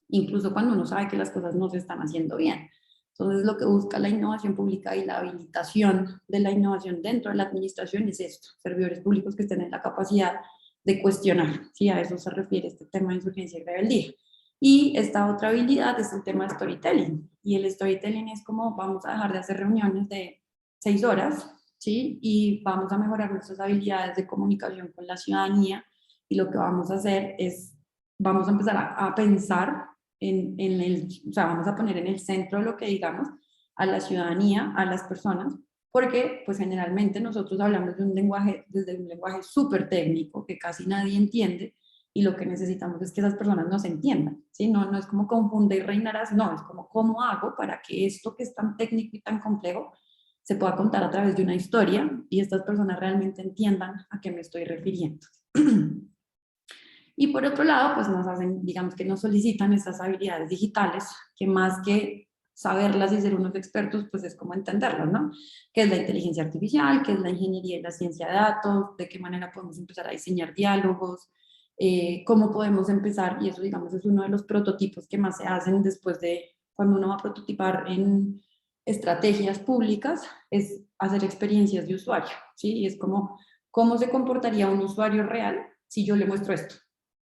incluso cuando uno sabe que las cosas no se están haciendo bien. Entonces, lo que busca la innovación pública y la habilitación de la innovación dentro de la administración es esto, servidores públicos que estén en la capacidad de cuestionar, ¿sí? A eso se refiere este tema de insurgencia y rebeldía. Y esta otra habilidad es el tema de storytelling, y el storytelling es como vamos a dejar de hacer reuniones de 6 horas, ¿sí? Y vamos a mejorar nuestras habilidades de comunicación con la ciudadanía, y lo que vamos a hacer es, vamos a empezar a pensar o sea, vamos a poner en el centro de lo que digamos a la ciudadanía, a las personas, porque pues generalmente nosotros hablamos de un lenguaje, desde un lenguaje súper técnico que casi nadie entiende, y lo que necesitamos es que esas personas nos entiendan, ¿sí? No es como confunde y reinarás, no, es como cómo hago para que esto que es tan técnico y tan complejo se pueda contar a través de una historia y estas personas realmente entiendan a qué me estoy refiriendo. Y por otro lado, pues nos hacen, digamos que nos solicitan estas habilidades digitales, que más que saberlas y ser unos expertos, pues es como entenderlas, ¿no? ¿Qué es la inteligencia artificial? ¿Qué es la ingeniería y la ciencia de datos? ¿De qué manera podemos empezar a diseñar diálogos? ¿Cómo podemos empezar? Y eso, digamos, es uno de los prototipos que más se hacen después de cuando uno va a prototipar en estrategias públicas, es hacer experiencias de usuario, ¿sí? Y es como, ¿cómo se comportaría un usuario real si yo le muestro esto?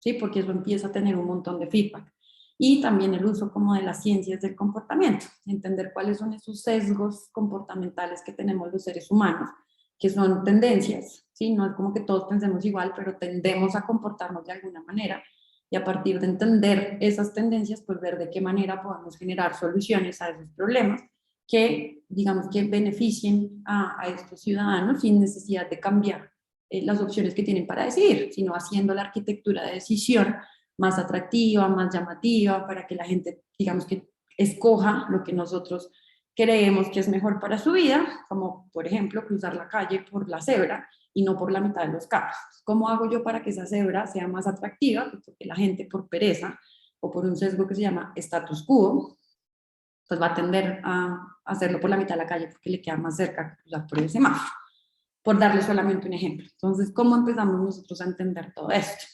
¿Sí? Porque eso empieza a tener un montón de feedback. Y también el uso como de las ciencias del comportamiento, entender cuáles son esos sesgos comportamentales que tenemos los seres humanos, que son tendencias, ¿sí? No es como que todos pensemos igual, pero tendemos a comportarnos de alguna manera, y a partir de entender esas tendencias, pues ver de qué manera podemos generar soluciones a esos problemas que, digamos, que beneficien a estos ciudadanos sin necesidad de cambiar las opciones que tienen para decidir, sino haciendo la arquitectura de decisión más atractiva, más llamativa, para que la gente, digamos, que escoja lo que nosotros creemos que es mejor para su vida, como por ejemplo cruzar la calle por la cebra y no por la mitad de los carros. ¿Cómo hago yo para que esa cebra sea más atractiva? Pues porque la gente por pereza o por un sesgo que se llama status quo, pues va a tender a hacerlo por la mitad de la calle porque le queda más cerca que cruzar por el semáforo, por darle solamente un ejemplo. Entonces, ¿cómo empezamos nosotros a entender todo esto?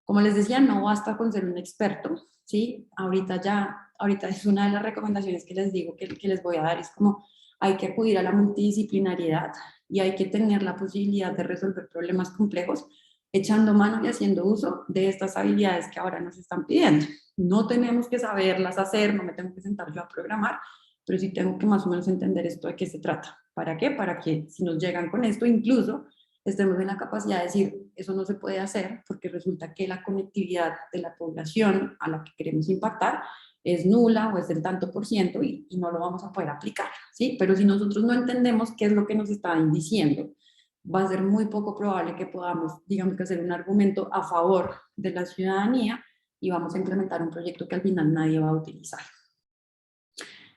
Como les decía, no basta con ser un experto, ¿sí? Ahorita ya ahorita es una de las recomendaciones que les digo que les voy a dar, es como hay que acudir a la multidisciplinariedad y hay que tener la posibilidad de resolver problemas complejos echando mano y haciendo uso de estas habilidades que ahora nos están pidiendo. No tenemos que saberlas hacer, no me tengo que sentar yo a programar, pero sí tengo que más o menos entender esto de qué se trata. ¿Para qué? Para que si nos llegan con esto, incluso estemos en la capacidad de decir, eso no se puede hacer porque resulta que la conectividad de la población a la que queremos impactar es nula o es del tanto por ciento y no lo vamos a poder aplicar, ¿sí? Pero si nosotros no entendemos qué es lo que nos están diciendo, va a ser muy poco probable que podamos, digamos, que hacer un argumento a favor de la ciudadanía y vamos a implementar un proyecto que al final nadie va a utilizar.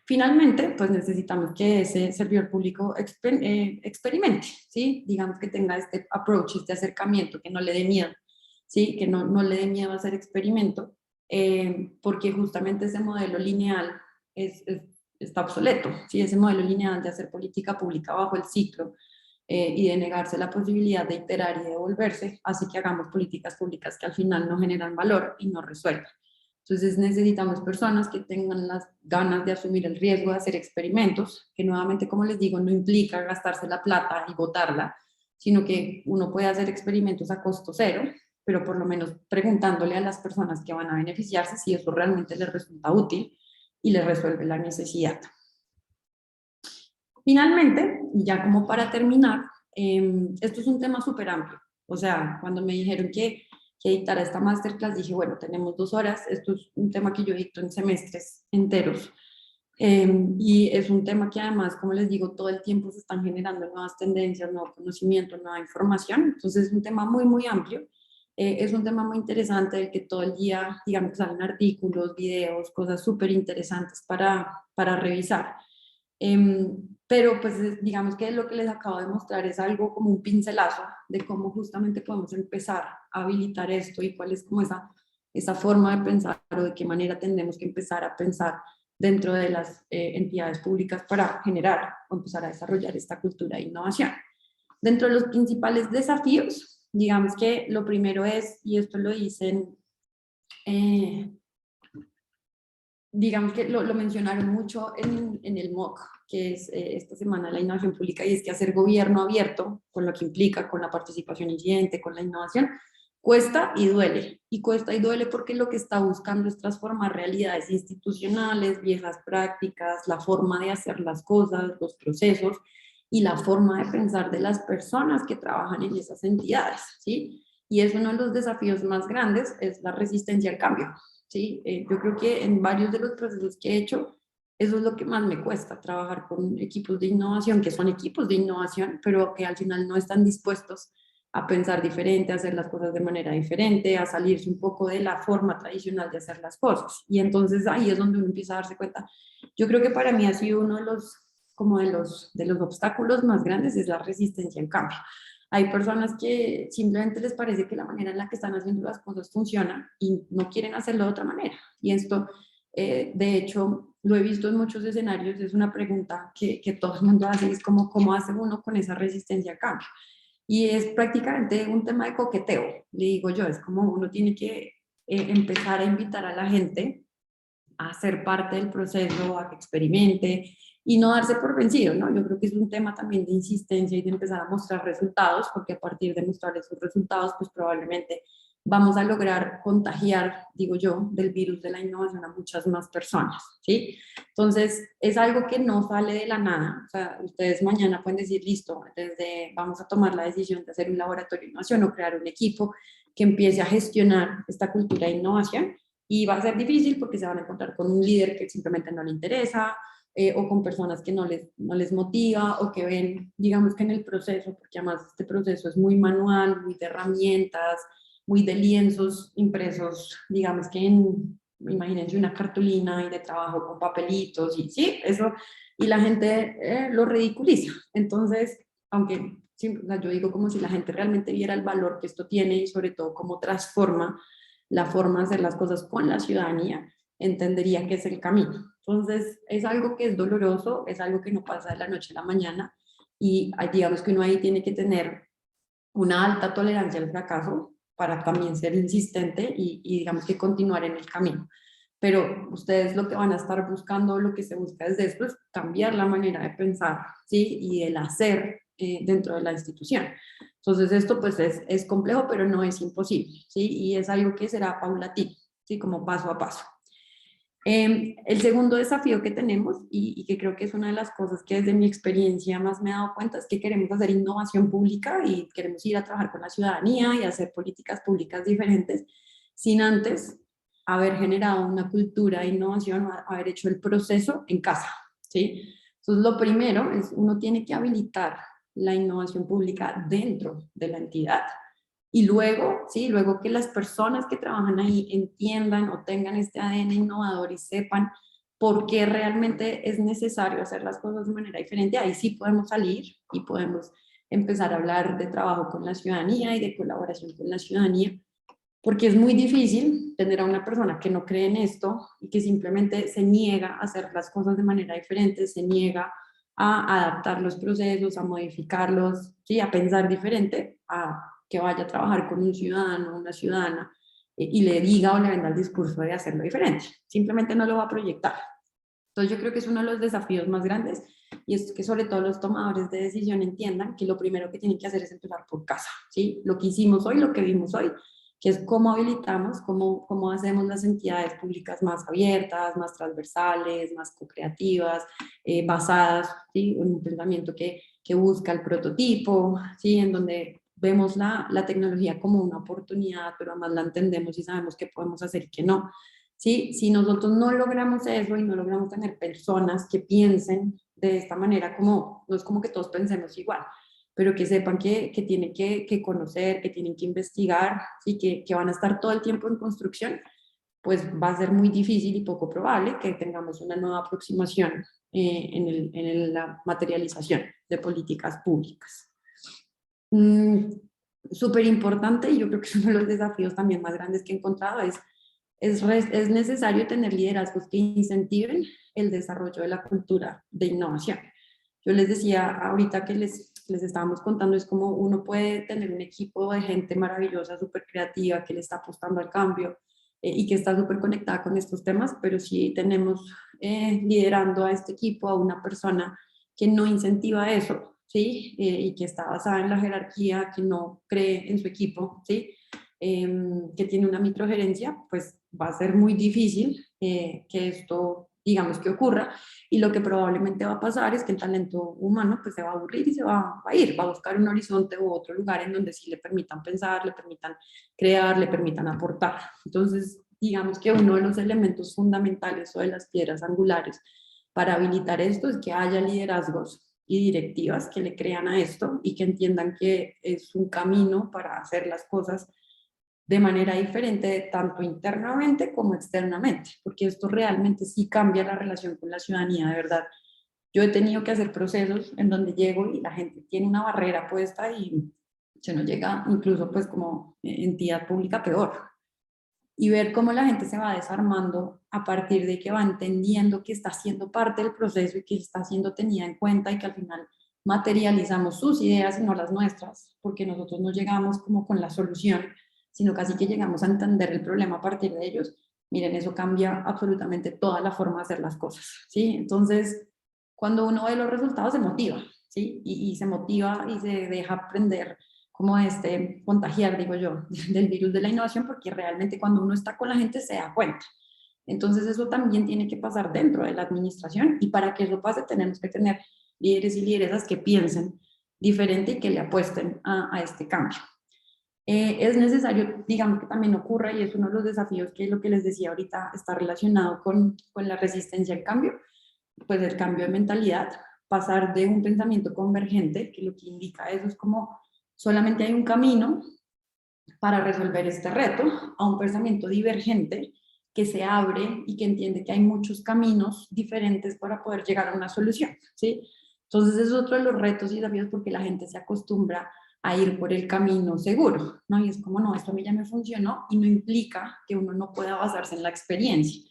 Finalmente, pues necesitamos que ese servidor público experimente, ¿sí? Digamos que tenga este approach, este acercamiento, que no le dé miedo, ¿sí? Que no le dé miedo a hacer experimento, porque justamente ese modelo lineal está obsoleto, ¿sí? Ese modelo lineal de hacer política pública bajo el ciclo y de negarse la posibilidad de iterar y devolverse, así que hagamos políticas públicas que al final no generan valor y no resuelven. Entonces necesitamos personas que tengan las ganas de asumir el riesgo de hacer experimentos, que nuevamente, como les digo, no implica gastarse la plata y botarla, sino que uno puede hacer experimentos a costo cero, pero por lo menos preguntándole a las personas que van a beneficiarse si eso realmente les resulta útil y les resuelve la necesidad. Finalmente, ya como para terminar, esto es un tema súper amplio. O sea, cuando me dijeron que dictara esta masterclass, dije, bueno, tenemos 2 horas, esto es un tema que yo dicto en semestres enteros. Y es un tema que además, como les digo, todo el tiempo se están generando nuevas tendencias, nuevo conocimiento, nueva información. Entonces es un tema muy, muy amplio. Es un tema muy interesante del que todo el día, digamos, salen artículos, videos, cosas súper interesantes para revisar. Pero pues digamos que lo que les acabo de mostrar es algo como un pincelazo de cómo justamente podemos empezar a habilitar esto y cuál es como esa forma de pensar o de qué manera tendremos que empezar a pensar dentro de las entidades públicas para generar o empezar a desarrollar esta cultura de innovación. Dentro de los principales desafíos, digamos que lo primero es, y esto lo dicen, digamos que lo mencionaron mucho en el MOOC, que es esta semana la innovación pública, y es que hacer gobierno abierto, con lo que implica, con la participación incidente, con la innovación, cuesta y duele. Y cuesta y duele porque lo que está buscando es transformar realidades institucionales, viejas prácticas, la forma de hacer las cosas, los procesos y la forma de pensar de las personas que trabajan en esas entidades, ¿sí? Y es uno de los desafíos más grandes, es la resistencia al cambio. ¿Sí? Yo creo que en varios de los procesos que he hecho, eso es lo que más me cuesta, trabajar con equipos de innovación, que son equipos de innovación, pero que al final no están dispuestos a pensar diferente, a hacer las cosas de manera diferente, a salirse un poco de la forma tradicional de hacer las cosas. Y entonces ahí es donde uno empieza a darse cuenta. Yo creo que para mí ha sido uno de los, como de los obstáculos más grandes, es la resistencia al cambio. Hay personas que simplemente les parece que la manera en la que están haciendo las cosas funciona y no quieren hacerlo de otra manera. Y esto, de hecho, lo he visto en muchos escenarios, es una pregunta que todo el mundo hace, es como, ¿cómo hace uno con esa resistencia al cambio? Y es prácticamente un tema de coqueteo, le digo yo, es como uno tiene que empezar a invitar a la gente a ser parte del proceso, a que experimente y no darse por vencido, ¿no? Yo creo que es un tema también de insistencia y de empezar a mostrar resultados, porque a partir de mostrar esos resultados, pues probablemente vamos a lograr contagiar, digo yo, del virus de la innovación a muchas más personas, ¿sí? Entonces, es algo que no sale de la nada, o sea, ustedes mañana pueden decir, listo, vamos a tomar la decisión de hacer un laboratorio de innovación o crear un equipo que empiece a gestionar esta cultura de innovación, y va a ser difícil porque se van a encontrar con un líder que simplemente no le interesa, o con personas que no les motiva, o que ven, digamos que en el proceso, porque además este proceso es muy manual, muy de herramientas, muy de lienzos impresos, digamos que imagínense una cartulina y de trabajo con papelitos, y sí, eso, y la gente lo ridiculiza. Entonces, aunque sí, o sea, yo digo como si la gente realmente viera el valor que esto tiene y sobre todo cómo transforma la forma de hacer las cosas con la ciudadanía, entendería que es el camino. Entonces, es algo que es doloroso, es algo que no pasa de la noche a la mañana, y digamos que uno ahí tiene que tener una alta tolerancia al fracaso para también ser insistente y digamos que continuar en el camino. pero ustedes lo que van a estar buscando, lo que se busca desde esto es cambiar la manera de pensar, ¿sí? Y el hacer dentro de la institución. Entonces esto pues es complejo, pero no es imposible, ¿sí? Y es algo que será paulatino, ¿sí? Como paso a paso. El segundo desafío que tenemos, y que creo que es una de las cosas que desde mi experiencia más me he dado cuenta, es que queremos hacer innovación pública y queremos ir a trabajar con la ciudadanía y hacer políticas públicas diferentes, sin antes haber generado una cultura de innovación, haber hecho el proceso en casa, ¿sí? Entonces, lo primero es, uno tiene que habilitar la innovación pública dentro de la entidad. Y luego, sí, luego que las personas que trabajan ahí entiendan o tengan este ADN innovador y sepan por qué realmente es necesario hacer las cosas de manera diferente, ahí sí podemos salir y podemos empezar a hablar de trabajo con la ciudadanía y de colaboración con la ciudadanía, porque es muy difícil tener a una persona que no cree en esto y que simplemente se niega a hacer las cosas de manera diferente, se niega a adaptar los procesos, a modificarlos, ¿sí? A pensar diferente, a que vaya a trabajar con un ciudadano o una ciudadana y le diga o le venda el discurso de hacerlo diferente. Simplemente no lo va a proyectar. Entonces yo creo que es uno de los desafíos más grandes y es que sobre todo los tomadores de decisión entiendan que lo primero que tienen que hacer es empezar por casa, ¿sí? Lo que hicimos hoy, lo que vimos hoy, que es cómo habilitamos, cómo hacemos las entidades públicas más abiertas, más transversales, más co-creativas, basadas, ¿sí? En un pensamiento que busca el prototipo, ¿sí? En donde vemos la tecnología como una oportunidad, pero además la entendemos y sabemos qué podemos hacer y qué no. ¿Sí? Si nosotros no logramos eso y no logramos tener personas que piensen de esta manera, como, no es como que todos pensemos igual, pero que sepan que tienen que conocer, que tienen que investigar, ¿sí? Que van a estar todo el tiempo en construcción, pues va a ser muy difícil y poco probable que tengamos una nueva aproximación la materialización de políticas públicas. Súper importante, y yo creo que es uno de los desafíos también más grandes que he encontrado, es necesario tener liderazgos que incentiven el desarrollo de la cultura de innovación. Yo les decía ahorita que les estábamos contando, es como uno puede tener un equipo de gente maravillosa, súper creativa, que le está apostando al cambio y que está súper conectada con estos temas, pero si tenemos liderando a este equipo a una persona que no incentiva eso, ¿sí? Y que está basada en la jerarquía, que no cree en su equipo, ¿sí? Que tiene una microgerencia, pues va a ser muy difícil que esto, digamos, que ocurra, y lo que probablemente va a pasar es que el talento humano pues se va a aburrir y se va a ir, va a buscar un horizonte u otro lugar en donde sí le permitan pensar, le permitan crear, le permitan aportar. Entonces, digamos que uno de los elementos fundamentales o de las piedras angulares para habilitar esto es que haya liderazgos y directivas que le crean a esto y que entiendan que es un camino para hacer las cosas de manera diferente, tanto internamente como externamente, porque esto realmente sí cambia la relación con la ciudadanía, de verdad. Yo he tenido que hacer procesos en donde llego y la gente tiene una barrera puesta y se nos llega incluso pues como entidad pública peor. Y ver cómo la gente se va desarmando a partir de que va entendiendo que está siendo parte del proceso y que está siendo tenida en cuenta y que al final materializamos sus ideas y no las nuestras, porque nosotros no llegamos como con la solución, sino casi que llegamos a entender el problema a partir de ellos. Miren, eso cambia absolutamente toda la forma de hacer las cosas, ¿sí? Entonces, cuando uno ve los resultados se motiva, ¿sí? Y se motiva y se deja aprender como contagiar, digo yo, del virus de la innovación, porque realmente cuando uno está con la gente se da cuenta. Entonces eso también tiene que pasar dentro de la administración, y para que eso pase tenemos que tener líderes y lideresas que piensen diferente y que le apuesten a este cambio. Es necesario, digamos, que también ocurra, y es uno de los desafíos que lo que les decía ahorita está relacionado con la resistencia al cambio, pues el cambio de mentalidad, pasar de un pensamiento convergente, que lo que indica eso es como solamente hay un camino para resolver este reto, a un pensamiento divergente que se abre y que entiende que hay muchos caminos diferentes para poder llegar a una solución, ¿sí? Entonces es otro de los retos y desafíos, porque la gente se acostumbra a ir por el camino seguro, ¿no? Y es como, no, esto a mí ya me funcionó, y no implica que uno no pueda basarse en la experiencia,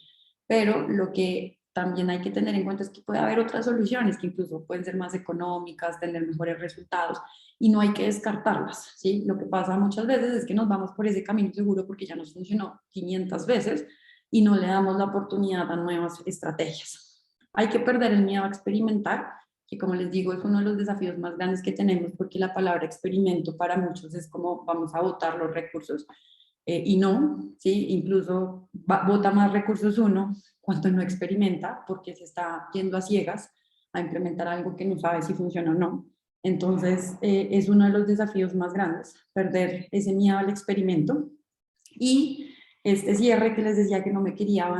pero lo que también hay que tener en cuenta es que puede haber otras soluciones que incluso pueden ser más económicas, tener mejores resultados, y no hay que descartarlas, ¿sí? Lo que pasa muchas veces es que nos vamos por ese camino seguro porque ya nos funcionó 500 veces, y no le damos la oportunidad a nuevas estrategias. Hay que perder el miedo a experimentar, que como les digo es uno de los desafíos más grandes que tenemos, porque la palabra experimento para muchos es como vamos a botar los recursos, y no, ¿sí? Incluso bota más recursos uno cuando no experimenta, porque se está yendo a ciegas a implementar algo que no sabe si funciona o no. Entonces, es uno de los desafíos más grandes, perder ese miedo al experimento. Y este cierre que les decía que no me quería,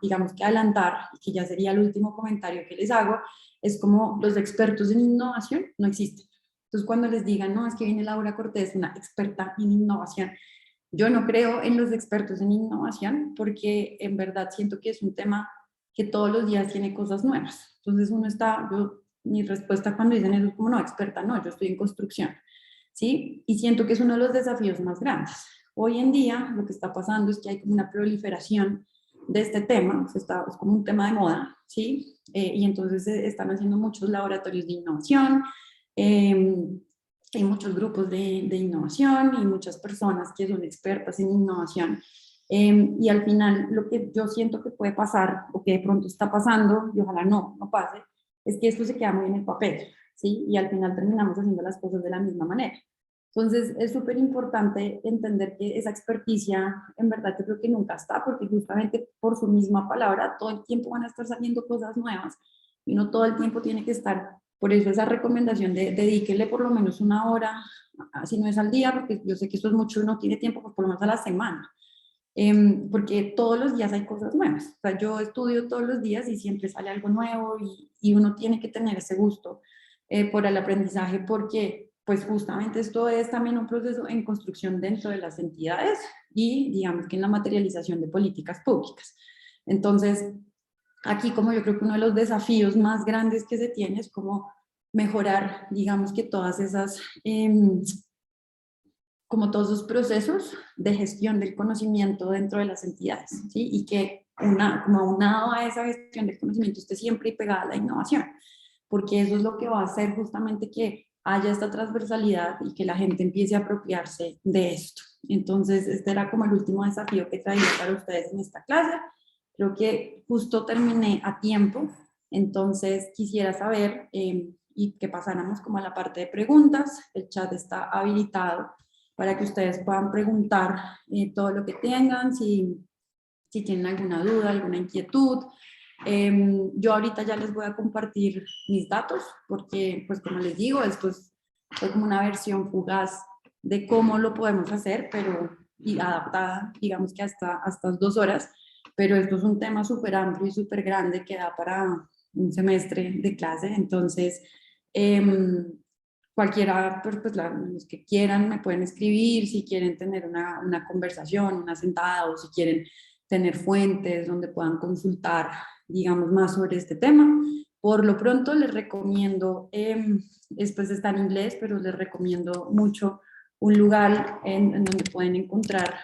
digamos que adelantar, y que ya sería el último comentario que les hago, es como los expertos en innovación no existen. Entonces, cuando les digan, no, es que viene Laura Cortés, una experta en innovación, yo no creo en los expertos en innovación porque en verdad siento que es un tema que todos los días tiene cosas nuevas. Entonces uno está, mi respuesta cuando dicen eso es como, no, experta, no, yo estoy en construcción, ¿sí? Y siento que es uno de los desafíos más grandes. Hoy en día lo que está pasando es que hay como una proliferación de este tema, es como un tema de moda, ¿sí? Y entonces están haciendo muchos laboratorios de innovación, hay muchos grupos de innovación y muchas personas que son expertas en innovación. Y al final lo que yo siento que puede pasar, o que de pronto está pasando, y ojalá no pase, es que esto se queda muy en el papel, ¿sí? Y al final terminamos haciendo las cosas de la misma manera. Entonces es súper importante entender que esa experticia en verdad yo creo que nunca está, porque justamente por su misma palabra todo el tiempo van a estar saliendo cosas nuevas y no todo el tiempo tiene que estar. Por eso esa recomendación de dedíquele por lo menos una hora, si no es al día, porque yo sé que esto es mucho, uno tiene tiempo, pues por lo menos a la semana, porque todos los días hay cosas nuevas. O sea, yo estudio todos los días y siempre sale algo nuevo y uno tiene que tener ese gusto por el aprendizaje, porque pues justamente esto es también un proceso en construcción dentro de las entidades y digamos que en la materialización de políticas públicas. Entonces, aquí como yo creo que uno de los desafíos más grandes que se tiene es como mejorar, digamos que todas esas, como todos esos procesos de gestión del conocimiento dentro de las entidades, ¿sí? Y que como aunado a esa gestión del conocimiento esté siempre pegada a la innovación, porque eso es lo que va a hacer justamente que haya esta transversalidad y que la gente empiece a apropiarse de esto. Entonces, este era como el último desafío que traía para ustedes en esta clase. Creo que justo terminé a tiempo, entonces quisiera saber y que pasáramos como a la parte de preguntas. El chat está habilitado para que ustedes puedan preguntar todo lo que tengan, si tienen alguna duda, alguna inquietud. Yo ahorita ya les voy a compartir mis datos, porque pues como les digo, esto es como una versión fugaz de cómo lo podemos hacer, pero y adaptada, digamos que hasta 2 horas, pero esto es un tema súper amplio y súper grande que da para un semestre de clase, entonces cualquiera, pues los que quieran me pueden escribir, si quieren tener una conversación, una sentada, o si quieren tener fuentes donde puedan consultar, digamos, más sobre este tema. Por lo pronto les recomiendo, después está en inglés, pero les recomiendo mucho un lugar en donde pueden encontrar,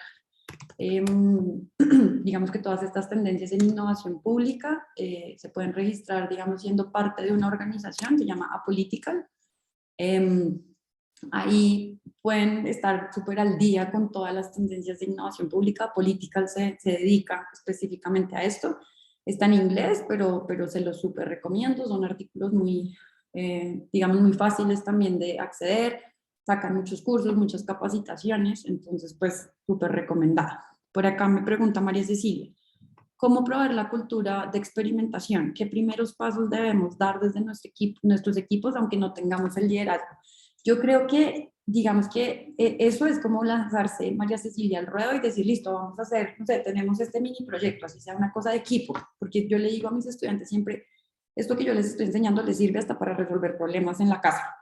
digamos que todas estas tendencias en innovación pública se pueden registrar, digamos, siendo parte de una organización que se llama Apolitical. Ahí pueden estar súper al día con todas las tendencias de innovación pública. Political se dedica específicamente a esto. Está en inglés, pero se los súper recomiendo. Son artículos muy, digamos, muy fáciles también de acceder. Sacan muchos cursos, muchas capacitaciones. Entonces, pues, súper recomendada. Por acá me pregunta María Cecilia, ¿cómo proveer la cultura de experimentación? ¿Qué primeros pasos debemos dar desde nuestros equipos, aunque no tengamos el liderazgo? Yo creo que, digamos que eso es como lanzarse, María Cecilia, al ruedo y decir, listo, vamos a hacer, no sé, tenemos este mini proyecto, así sea una cosa de equipo, porque yo le digo a mis estudiantes siempre, esto que yo les estoy enseñando les sirve hasta para resolver problemas en la casa.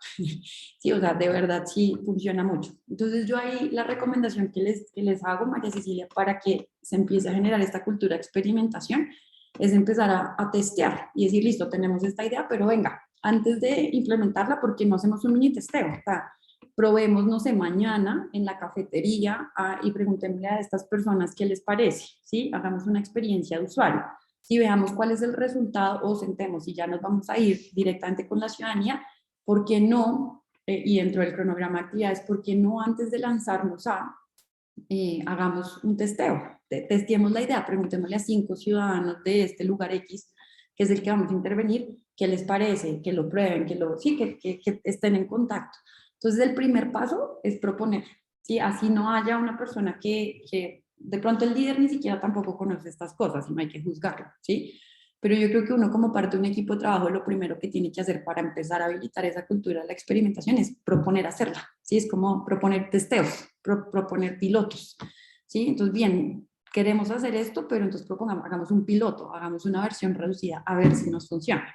Sí, o sea, de verdad sí funciona mucho. Entonces yo ahí la recomendación que les hago, María Cecilia, para que se empiece a generar esta cultura de experimentación, es empezar a testear y decir, listo, tenemos esta idea, pero venga, antes de implementarla, ¿por qué no hacemos un mini testeo? O sea, probemos, no sé, mañana en la cafetería y preguntémosle a estas personas qué les parece, ¿sí? Hagamos una experiencia de usuario. Si veamos cuál es el resultado o sentemos y ya nos vamos a ir directamente con la ciudadanía, ¿por qué no? Y dentro del cronograma de actividades, ¿por qué no antes de lanzarnos hagamos un testeo, testeemos la idea, preguntémosle a 5 ciudadanos de este lugar X, que es el que vamos a intervenir, qué les parece, que lo prueben, sí, que estén en contacto. Entonces el primer paso es proponer, ¿sí? Así no haya una persona que de pronto el líder ni siquiera tampoco conoce estas cosas y no hay que juzgarlo, ¿sí? Pero yo creo que uno como parte de un equipo de trabajo lo primero que tiene que hacer para empezar a habilitar esa cultura de la experimentación es proponer hacerla, ¿sí? Es como proponer testeos, proponer pilotos, ¿sí? Entonces, bien, queremos hacer esto, pero entonces propongamos, hagamos un piloto, hagamos una versión reducida, a ver si nos funciona.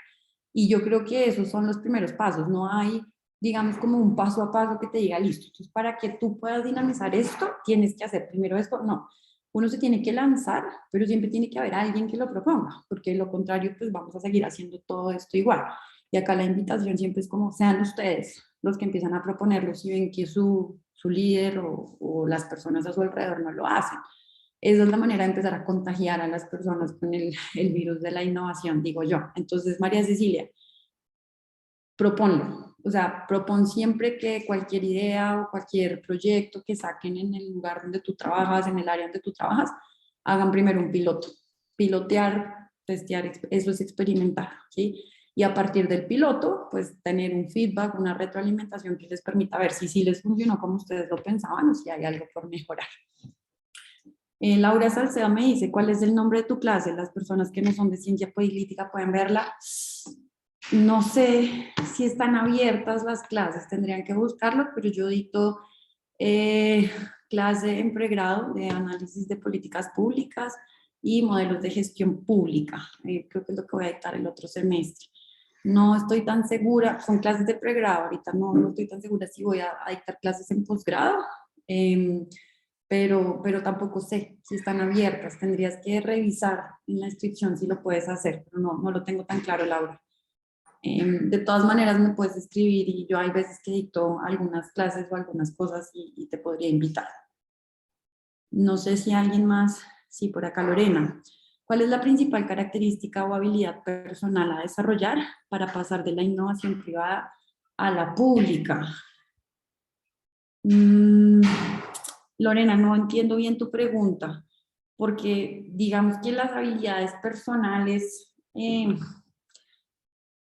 Y yo creo que esos son los primeros pasos, no hay, digamos, como un paso a paso que te diga, listo, entonces para que tú puedas dinamizar esto, tienes que hacer primero esto, no. Uno se tiene que lanzar, pero siempre tiene que haber alguien que lo proponga, porque de lo contrario, pues vamos a seguir haciendo todo esto igual. Y acá la invitación siempre es como, sean ustedes los que empiezan a proponerlo si ven que su líder o las personas a su alrededor no lo hacen. Esa es la manera de empezar a contagiar a las personas con el virus de la innovación, digo yo. Entonces, María Cecilia, proponlo. O sea, propon siempre que cualquier idea o cualquier proyecto que saquen en el lugar donde tú trabajas, en el área donde tú trabajas, hagan primero un piloto. Pilotear, testear, eso es experimentar, ¿sí? Y a partir del piloto, pues tener un feedback, una retroalimentación que les permita ver si sí les funcionó como ustedes lo pensaban o si hay algo por mejorar. Laura Salcedo me dice, ¿cuál es el nombre de tu clase? Las personas que no son de ciencia política pueden verla. No sé si están abiertas las clases, tendrían que buscarlo, pero yo dicto clase en pregrado de análisis de políticas públicas y modelos de gestión pública. Creo que es lo que voy a dictar el otro semestre. No estoy tan segura, son clases de pregrado, ahorita no estoy tan segura si voy a dictar clases en posgrado. Pero tampoco sé si están abiertas. Tendrías que revisar en la inscripción si lo puedes hacer, pero no lo tengo tan claro, Laura. De todas maneras me puedes escribir y yo hay veces que dicto algunas clases o algunas cosas y te podría invitar. No sé si alguien más, sí, por acá Lorena. ¿Cuál es la principal característica o habilidad personal a desarrollar para pasar de la innovación privada a la pública? Lorena, no entiendo bien tu pregunta, porque digamos que las habilidades personales,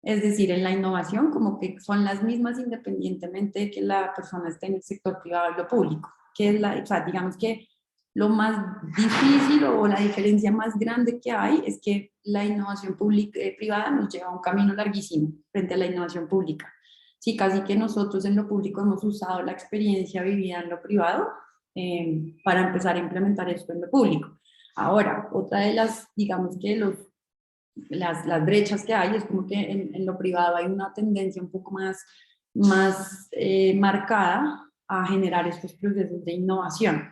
es decir, en la innovación, como que son las mismas independientemente de que la persona esté en el sector privado o lo público, que es o sea, digamos que lo más difícil o la diferencia más grande que hay es que la innovación pública, privada nos lleva a un camino larguísimo frente a la innovación pública. Sí, casi que nosotros en lo público hemos usado la experiencia vivida en lo privado para empezar a implementar esto en lo público. Ahora, otra de las, digamos que las brechas que hay es como que en lo privado hay una tendencia un poco más marcada a generar estos procesos de innovación.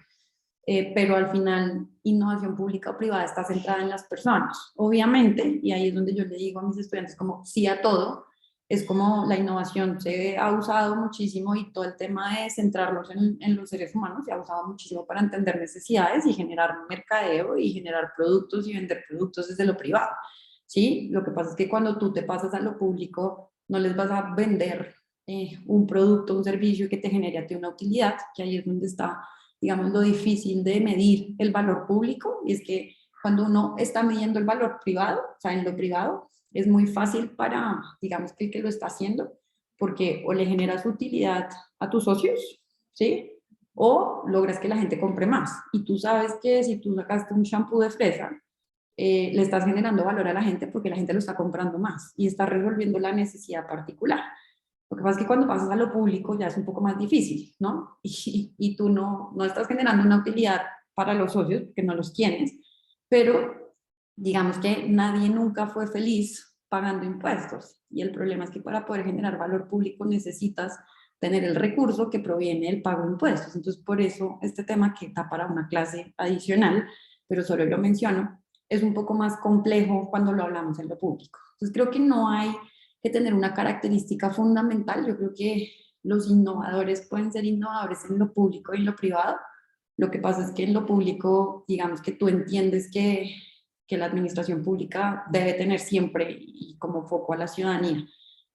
Pero al final, innovación pública o privada está centrada en las personas, obviamente, y ahí es donde yo le digo a mis estudiantes como sí a todo, es como la innovación se ha usado muchísimo y todo el tema de centrarnos en los seres humanos se ha usado muchísimo para entender necesidades y generar mercadeo y generar productos y vender productos desde lo privado, ¿sí? Lo que pasa es que cuando tú te pasas a lo público, no les vas a vender un producto, un servicio que te genere a ti una utilidad, que ahí es donde está, digamos, lo difícil de medir el valor público, y es que cuando uno está midiendo el valor privado, o sea, en lo privado, es muy fácil para, digamos, que el que lo está haciendo, porque o le generas utilidad a tus socios, ¿sí? O logras que la gente compre más. Y tú sabes que si tú sacaste un shampoo de fresa, le estás generando valor a la gente porque la gente lo está comprando más y está resolviendo la necesidad particular. Lo que pasa es que cuando pasas a lo público ya es un poco más difícil, ¿no? Y tú no estás generando una utilidad para los socios, porque no los tienes, pero digamos que nadie nunca fue feliz pagando impuestos. Y el problema es que para poder generar valor público necesitas tener el recurso que proviene del pago de impuestos. Entonces, por eso este tema que está para una clase adicional, pero solo lo menciono, es un poco más complejo cuando lo hablamos en lo público. Entonces, creo que no hay que tener una característica fundamental. Yo creo que los innovadores pueden ser innovadores en lo público y en lo privado. Lo que pasa es que en lo público, digamos que tú entiendes que la administración pública debe tener siempre y como foco a la ciudadanía,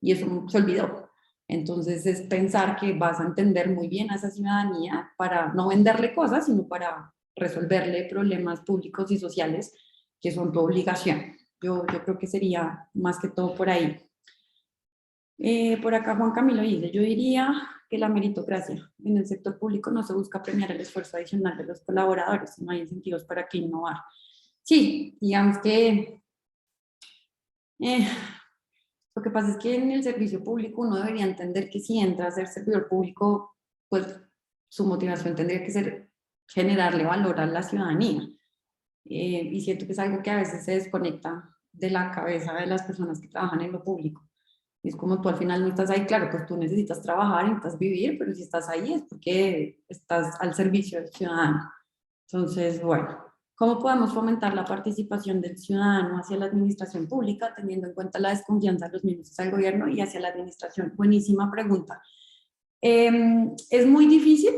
y eso se olvidó. Entonces es pensar que vas a entender muy bien a esa ciudadanía para no venderle cosas, sino para resolverle problemas públicos y sociales que son tu obligación. Yo creo que sería más que todo por ahí. Por acá Juan Camilo dice, yo diría que la meritocracia en el sector público no se busca premiar el esfuerzo adicional de los colaboradores, no hay incentivos para que innovar. Sí, digamos que lo que pasa es que en el servicio público uno debería entender que si entra a ser servidor público, pues su motivación tendría que ser generarle valor a la ciudadanía. Y siento que es algo que a veces se desconecta de la cabeza de las personas que trabajan en lo público. Es como tú al final no estás ahí, claro, pues tú necesitas trabajar, necesitas vivir, pero si estás ahí es porque estás al servicio del ciudadano. Entonces, bueno, ¿cómo podemos fomentar la participación del ciudadano hacia la administración pública, teniendo en cuenta la desconfianza de los ministros al gobierno y hacia la administración? Buenísima pregunta. Es muy difícil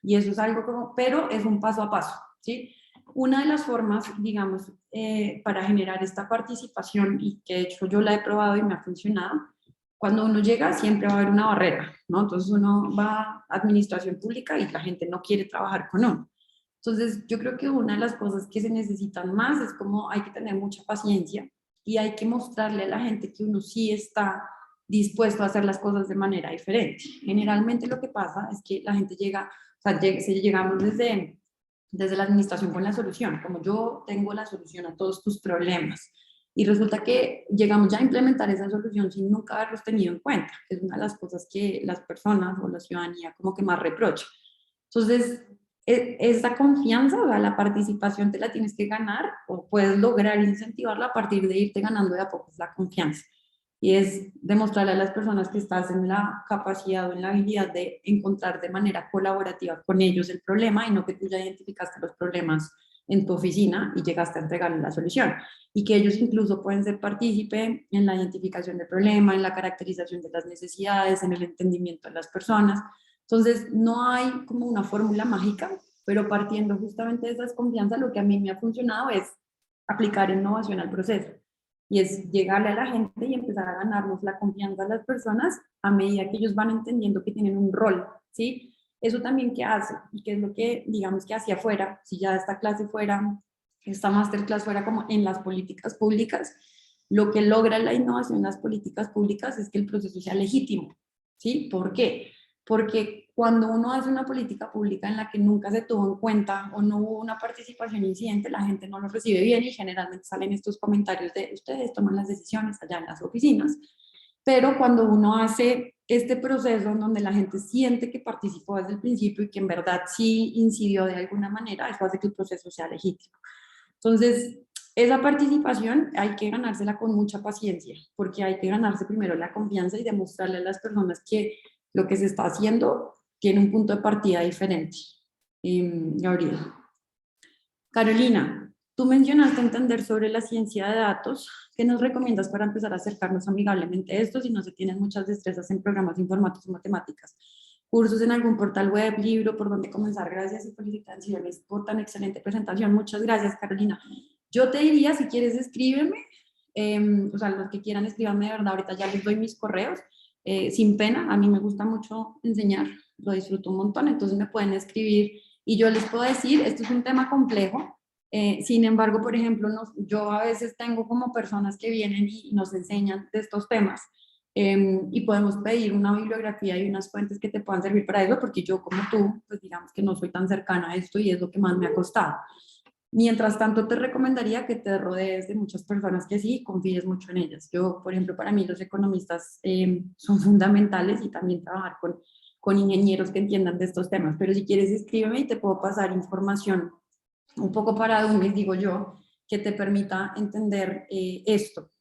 y eso es algo como, pero es un paso a paso, ¿sí? Una de las formas, digamos, para generar esta participación y que de hecho yo la he probado y me ha funcionado, cuando uno llega siempre va a haber una barrera, ¿no? Entonces uno va a administración pública y la gente no quiere trabajar con uno. Entonces yo creo que una de las cosas que se necesitan más es como hay que tener mucha paciencia y hay que mostrarle a la gente que uno sí está dispuesto a hacer las cosas de manera diferente. Generalmente lo que pasa es que la gente llega, o sea, llegamos desde la administración con la solución, como yo tengo la solución a todos tus problemas. Y resulta que llegamos ya a implementar esa solución sin nunca haberlos tenido en cuenta, que es una de las cosas que las personas o la ciudadanía como que más reprocha. Entonces, esa confianza, o sea, la participación te la tienes que ganar o puedes lograr incentivarla a partir de irte ganando de a poco la confianza. Y es demostrarle a las personas que estás en la capacidad o en la habilidad de encontrar de manera colaborativa con ellos el problema y no que tú ya identificaste los problemas en tu oficina y llegaste a entregarle la solución. Y que ellos incluso pueden ser partícipe en la identificación del problema, en la caracterización de las necesidades, en el entendimiento de las personas. Entonces, no hay como una fórmula mágica, pero partiendo justamente de esa desconfianza, lo que a mí me ha funcionado es aplicar innovación al proceso. Y es llegarle a la gente y empezar a ganarnos la confianza de las personas a medida que ellos van entendiendo que tienen un rol, ¿sí? Eso también que hace, y que es lo que, digamos, que hacia afuera, si ya esta clase fuera, esta masterclass fuera como en las políticas públicas, lo que logra la innovación en las políticas públicas es que el proceso sea legítimo, ¿sí? ¿Por qué? Porque cuando uno hace una política pública en la que nunca se tuvo en cuenta o no hubo una participación incidente, la gente no lo recibe bien y generalmente salen estos comentarios de ustedes toman las decisiones allá en las oficinas. Pero cuando uno hace este proceso en donde la gente siente que participó desde el principio y que en verdad sí incidió de alguna manera, eso hace que el proceso sea legítimo. Entonces, esa participación hay que ganársela con mucha paciencia, porque hay que ganarse primero la confianza y demostrarle a las personas que lo que se está haciendo tiene un punto de partida diferente. Gabriel. Carolina, tú mencionaste entender sobre la ciencia de datos. ¿Qué nos recomiendas para empezar a acercarnos amigablemente a esto si no se tienen muchas destrezas en programas informáticos o matemáticas? Cursos en algún portal web, libro, por donde comenzar. Gracias y felicitaciones por tan excelente presentación. Muchas gracias, Carolina. Yo te diría, si quieres, escríbeme. O sea, los que quieran, escríbanme de verdad. Ahorita ya les doy mis correos. Sin pena, a mí me gusta mucho enseñar, lo disfruto un montón, entonces me pueden escribir y yo les puedo decir, esto es un tema complejo, sin embargo, por ejemplo, yo a veces tengo como personas que vienen y nos enseñan de estos temas y podemos pedir una bibliografía y unas fuentes que te puedan servir para eso, porque yo como tú, pues digamos que no soy tan cercana a esto y es lo que más me ha costado. Mientras tanto, te recomendaría que te rodees de muchas personas que sí confíes mucho en ellas. Yo, por ejemplo, para mí los economistas son fundamentales y también trabajar con ingenieros que entiendan de estos temas. Pero si quieres, escríbeme y te puedo pasar información un poco para dummies, digo yo, que te permita entender esto.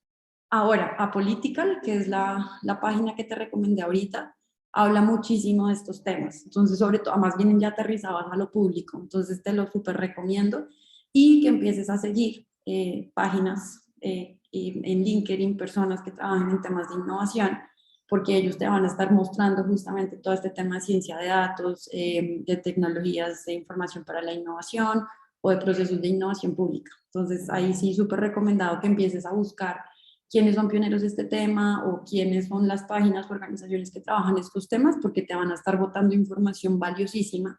Ahora, Apolitical, que es la página que te recomendé ahorita, habla muchísimo de estos temas. Entonces, sobre todo, más vienen ya aterrizadas a lo público. Entonces, te lo súper recomiendo y que empieces a seguir páginas en LinkedIn, personas que trabajan en temas de innovación, porque ellos te van a estar mostrando justamente todo este tema de ciencia de datos, de tecnologías de información para la innovación o de procesos de innovación pública. Entonces, ahí sí súper recomendado que empieces a buscar quiénes son pioneros de este tema o quiénes son las páginas o organizaciones que trabajan estos temas, porque te van a estar botando información valiosísima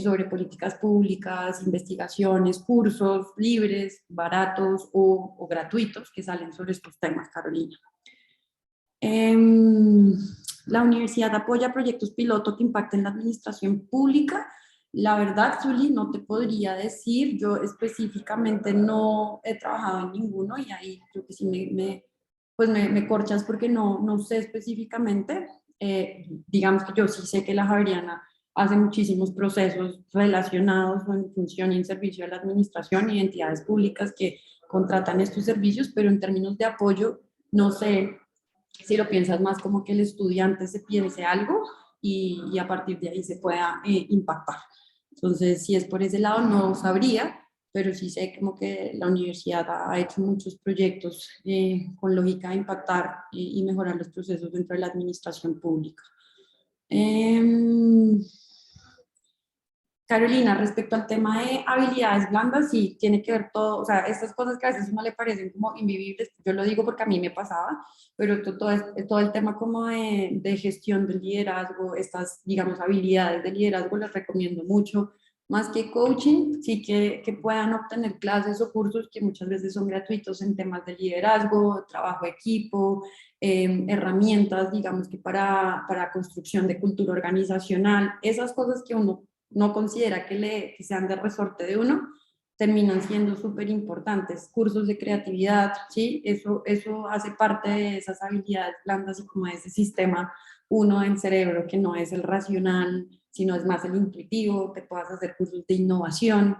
sobre políticas públicas, investigaciones, cursos libres, baratos o gratuitos que salen sobre estos temas, Carolina. La universidad apoya proyectos piloto que impacten la administración pública. La verdad, Zuli, no te podría decir, yo específicamente no he trabajado en ninguno y ahí creo que sí me corchas porque no sé específicamente. Digamos que yo sí sé que la Javeriana hace muchísimos procesos relacionados en función y en servicio de la administración y entidades públicas que contratan estos servicios, pero en términos de apoyo, no sé si lo piensas más como que el estudiante se piense algo y a partir de ahí se pueda impactar. Entonces, si es por ese lado, no sabría, pero sí sé como que la universidad ha hecho muchos proyectos con lógica de impactar y mejorar los procesos dentro de la administración pública. Carolina, respecto al tema de habilidades blandas, sí, tiene que ver todo, o sea, estas cosas que a veces a uno le parecen como invivibles, yo lo digo porque a mí me pasaba, pero todo el tema como de gestión del liderazgo, estas, digamos, habilidades de liderazgo las recomiendo mucho, más que coaching, sí que puedan obtener clases o cursos que muchas veces son gratuitos en temas de liderazgo, trabajo de equipo, herramientas, digamos que para construcción de cultura organizacional, esas cosas que uno no considera que sean de resorte de uno, terminan siendo súper importantes. Cursos de creatividad, ¿sí? Eso hace parte de esas habilidades blandas y como de ese sistema uno en cerebro que no es el racional, sino es más el intuitivo, te puedas hacer cursos de innovación.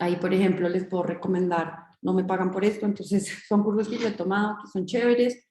Ahí, por ejemplo, les puedo recomendar, no me pagan por esto, entonces son cursos que yo he tomado, que son chéveres,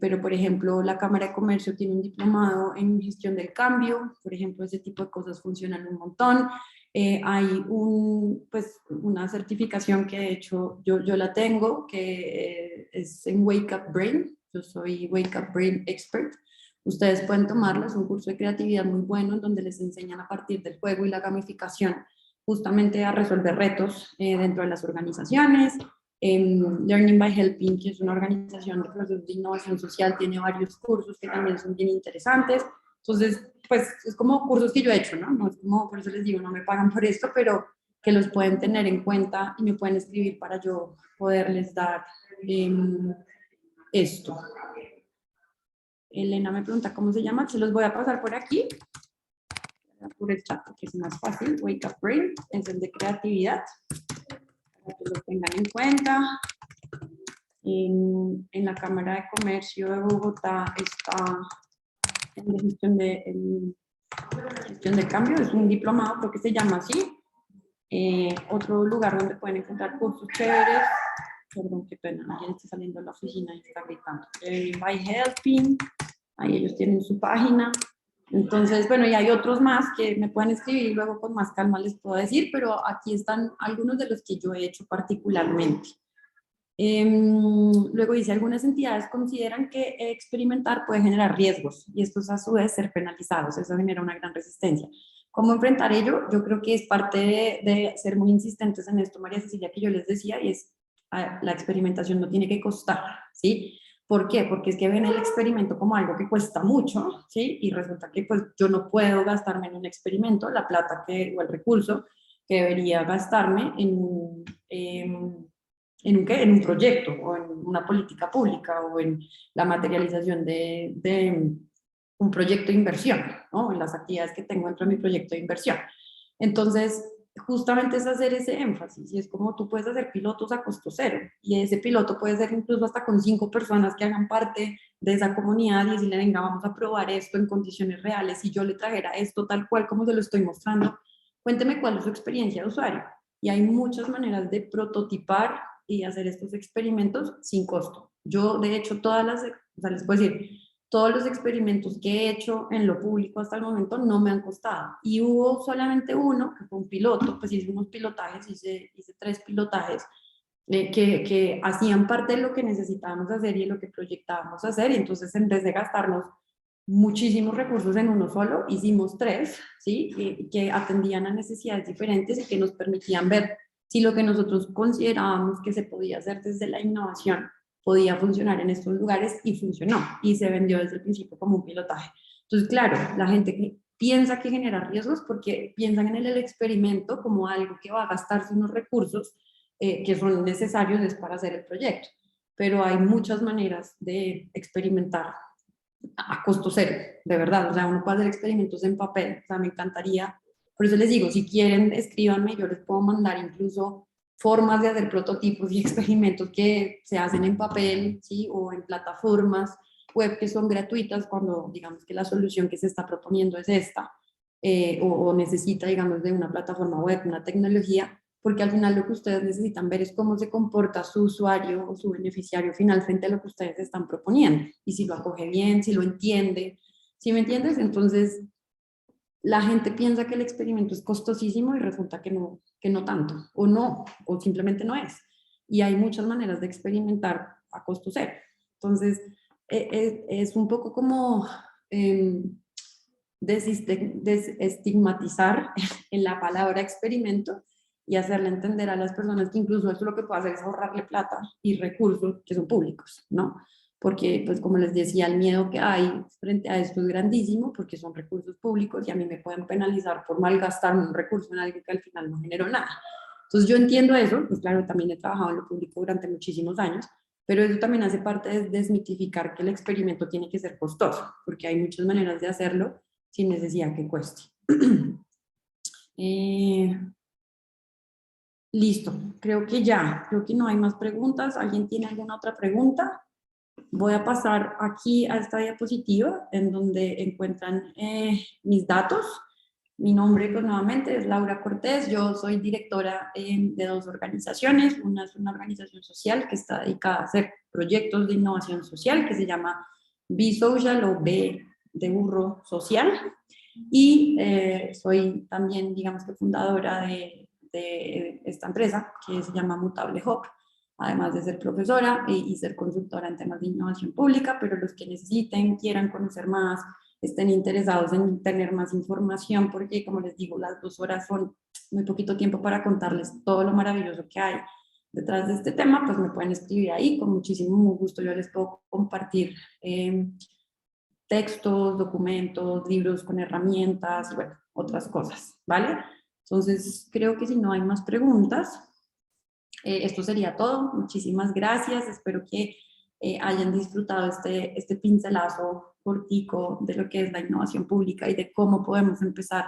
pero por ejemplo la Cámara de Comercio tiene un diplomado en gestión del cambio, por ejemplo ese tipo de cosas funcionan un montón. Hay una certificación que de hecho yo la tengo, que es en Wake Up Brain, yo soy Wake Up Brain Expert. Ustedes pueden tomarla, es un curso de creatividad muy bueno en donde les enseñan a partir del juego y la gamificación justamente a resolver retos dentro de las organizaciones. Learning by Helping, que es una organización de procesos de innovación social, tiene varios cursos que también son bien interesantes. Entonces, pues es como cursos que yo he hecho, ¿no? No es como, por eso les digo, no me pagan por esto, pero que los pueden tener en cuenta y me pueden escribir para yo poderles dar esto. Elena me pregunta cómo se llama, se los voy a pasar por aquí, por el chat, que es más fácil. Wake Up Brain, es el de creatividad, para que lo tengan en cuenta. En la Cámara de Comercio de Bogotá está en gestión de cambio, es un diplomado, creo que se llama así. Otro lugar donde pueden encontrar cursos chéveres, perdón, qué pena, alguien está saliendo de la oficina y está gritando. By Helping, ahí ellos tienen su página. Entonces, bueno, y hay otros más que me pueden escribir y luego con más calma les puedo decir, pero aquí están algunos de los que yo he hecho particularmente. Luego dice, algunas entidades consideran que experimentar puede generar riesgos y estos a su vez ser penalizados, eso genera una gran resistencia. ¿Cómo enfrentar ello? Yo creo que es parte de ser muy insistentes en esto, María Cecilia, que yo les decía, y es la experimentación no tiene que costar, ¿sí? ¿Por qué? Porque es que ven el experimento como algo que cuesta mucho, ¿sí? Y resulta que pues yo no puedo gastarme en un experimento la plata o el recurso que debería gastarme en un proyecto o en una política pública o en la materialización de un proyecto de inversión, ¿no? En las actividades que tengo dentro de mi proyecto de inversión. Entonces, justamente es hacer ese énfasis y es como tú puedes hacer pilotos a costo cero y ese piloto puede ser incluso hasta con 5 personas que hagan parte de esa comunidad y decirle, venga, vamos a probar esto en condiciones reales y yo le trajera esto tal cual como se lo estoy mostrando, cuénteme cuál es su experiencia de usuario. Y hay muchas maneras de prototipar y hacer estos experimentos sin costo. Yo, de hecho, les puedo decir, todos los experimentos que he hecho en lo público hasta el momento no me han costado. Y hubo solamente uno, que fue un piloto, pues hice unos pilotajes, hice 3 pilotajes que hacían parte de lo que necesitábamos hacer y de lo que proyectábamos hacer. Y entonces, en vez de gastarnos muchísimos recursos en uno solo, hicimos 3, ¿sí? Que atendían a necesidades diferentes y que nos permitían ver si lo que nosotros considerábamos que se podía hacer desde la innovación podía funcionar en estos lugares, y funcionó, y se vendió desde el principio como un pilotaje. Entonces, claro, la gente que piensa que genera riesgos porque piensan en el experimento como algo que va a gastarse unos recursos que son necesarios para hacer el proyecto. Pero hay muchas maneras de experimentar a costo cero, de verdad. O sea, uno puede hacer experimentos en papel. O sea, me encantaría. Por eso les digo, si quieren, escríbanme, yo les puedo mandar incluso formas de hacer prototipos y experimentos que se hacen en papel, ¿sí? O en plataformas web que son gratuitas cuando digamos que la solución que se está proponiendo es esta, o necesita, digamos, de una plataforma web, una tecnología, porque al final lo que ustedes necesitan ver es cómo se comporta su usuario o su beneficiario final frente a lo que ustedes están proponiendo, y si lo acoge bien, si lo entiende. ¿Sí me entiendes? Entonces, la gente piensa que el experimento es costosísimo y resulta que no tanto, o no, o simplemente no es. Y hay muchas maneras de experimentar a costo cero. Entonces, es un poco como desestigmatizar en la palabra experimento y hacerle entender a las personas que incluso esto lo que puede hacer es ahorrarle plata y recursos que son públicos, ¿no? Porque, pues como les decía, el miedo que hay frente a esto es grandísimo porque son recursos públicos y a mí me pueden penalizar por malgastar un recurso en algo que al final no generó nada. Entonces yo entiendo eso, pues claro, también he trabajado en lo público durante muchísimos años, pero eso también hace parte de desmitificar que el experimento tiene que ser costoso, porque hay muchas maneras de hacerlo sin necesidad que cueste. Listo, creo que no hay más preguntas. ¿Alguien tiene alguna otra pregunta? Voy a pasar aquí a esta diapositiva en donde encuentran mis datos. Mi nombre, pues, nuevamente es Laura Cortés. Yo soy directora de dos organizaciones. Una es una organización social que está dedicada a hacer proyectos de innovación social que se llama Be Social, o B de burro social. Y soy también, digamos que fundadora de esta empresa que se llama Mutable Hub, además de ser profesora y ser consultora en temas de innovación pública. Pero los que necesiten, quieran conocer más, estén interesados en tener más información, porque como les digo, las 2 horas son muy poquito tiempo para contarles todo lo maravilloso que hay detrás de este tema, pues me pueden escribir ahí, con muchísimo gusto yo les puedo compartir textos, documentos, libros con herramientas, bueno, otras cosas, ¿vale? Entonces, creo que si no hay más preguntas, esto sería todo. Muchísimas gracias. Espero que hayan disfrutado este pincelazo cortico de lo que es la innovación pública y de cómo podemos empezar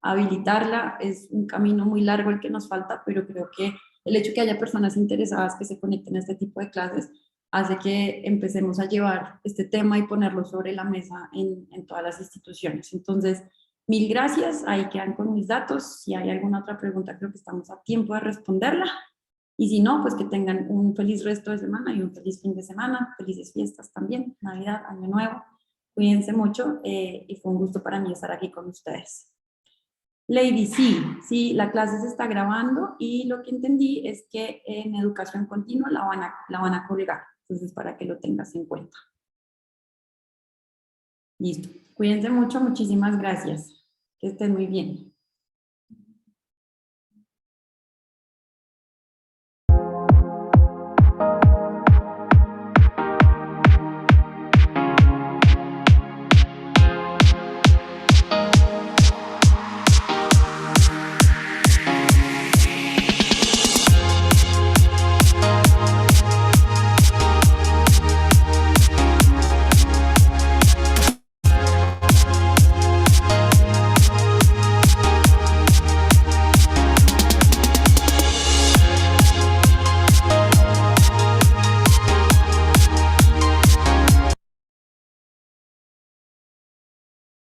a habilitarla. Es un camino muy largo el que nos falta, pero creo que el hecho de que haya personas interesadas que se conecten a este tipo de clases hace que empecemos a llevar este tema y ponerlo sobre la mesa en todas las instituciones. Entonces, mil gracias. Ahí quedan con mis datos. Si hay alguna otra pregunta, creo que estamos a tiempo de responderla. Y si no, pues que tengan un feliz resto de semana y un feliz fin de semana, felices fiestas también, Navidad, Año Nuevo. Cuídense mucho y fue un gusto para mí estar aquí con ustedes. Lady, sí, la clase se está grabando y lo que entendí es que en educación continua la van a colgar. Entonces, para que lo tengas en cuenta. Listo. Cuídense mucho, muchísimas gracias. Que estén muy bien.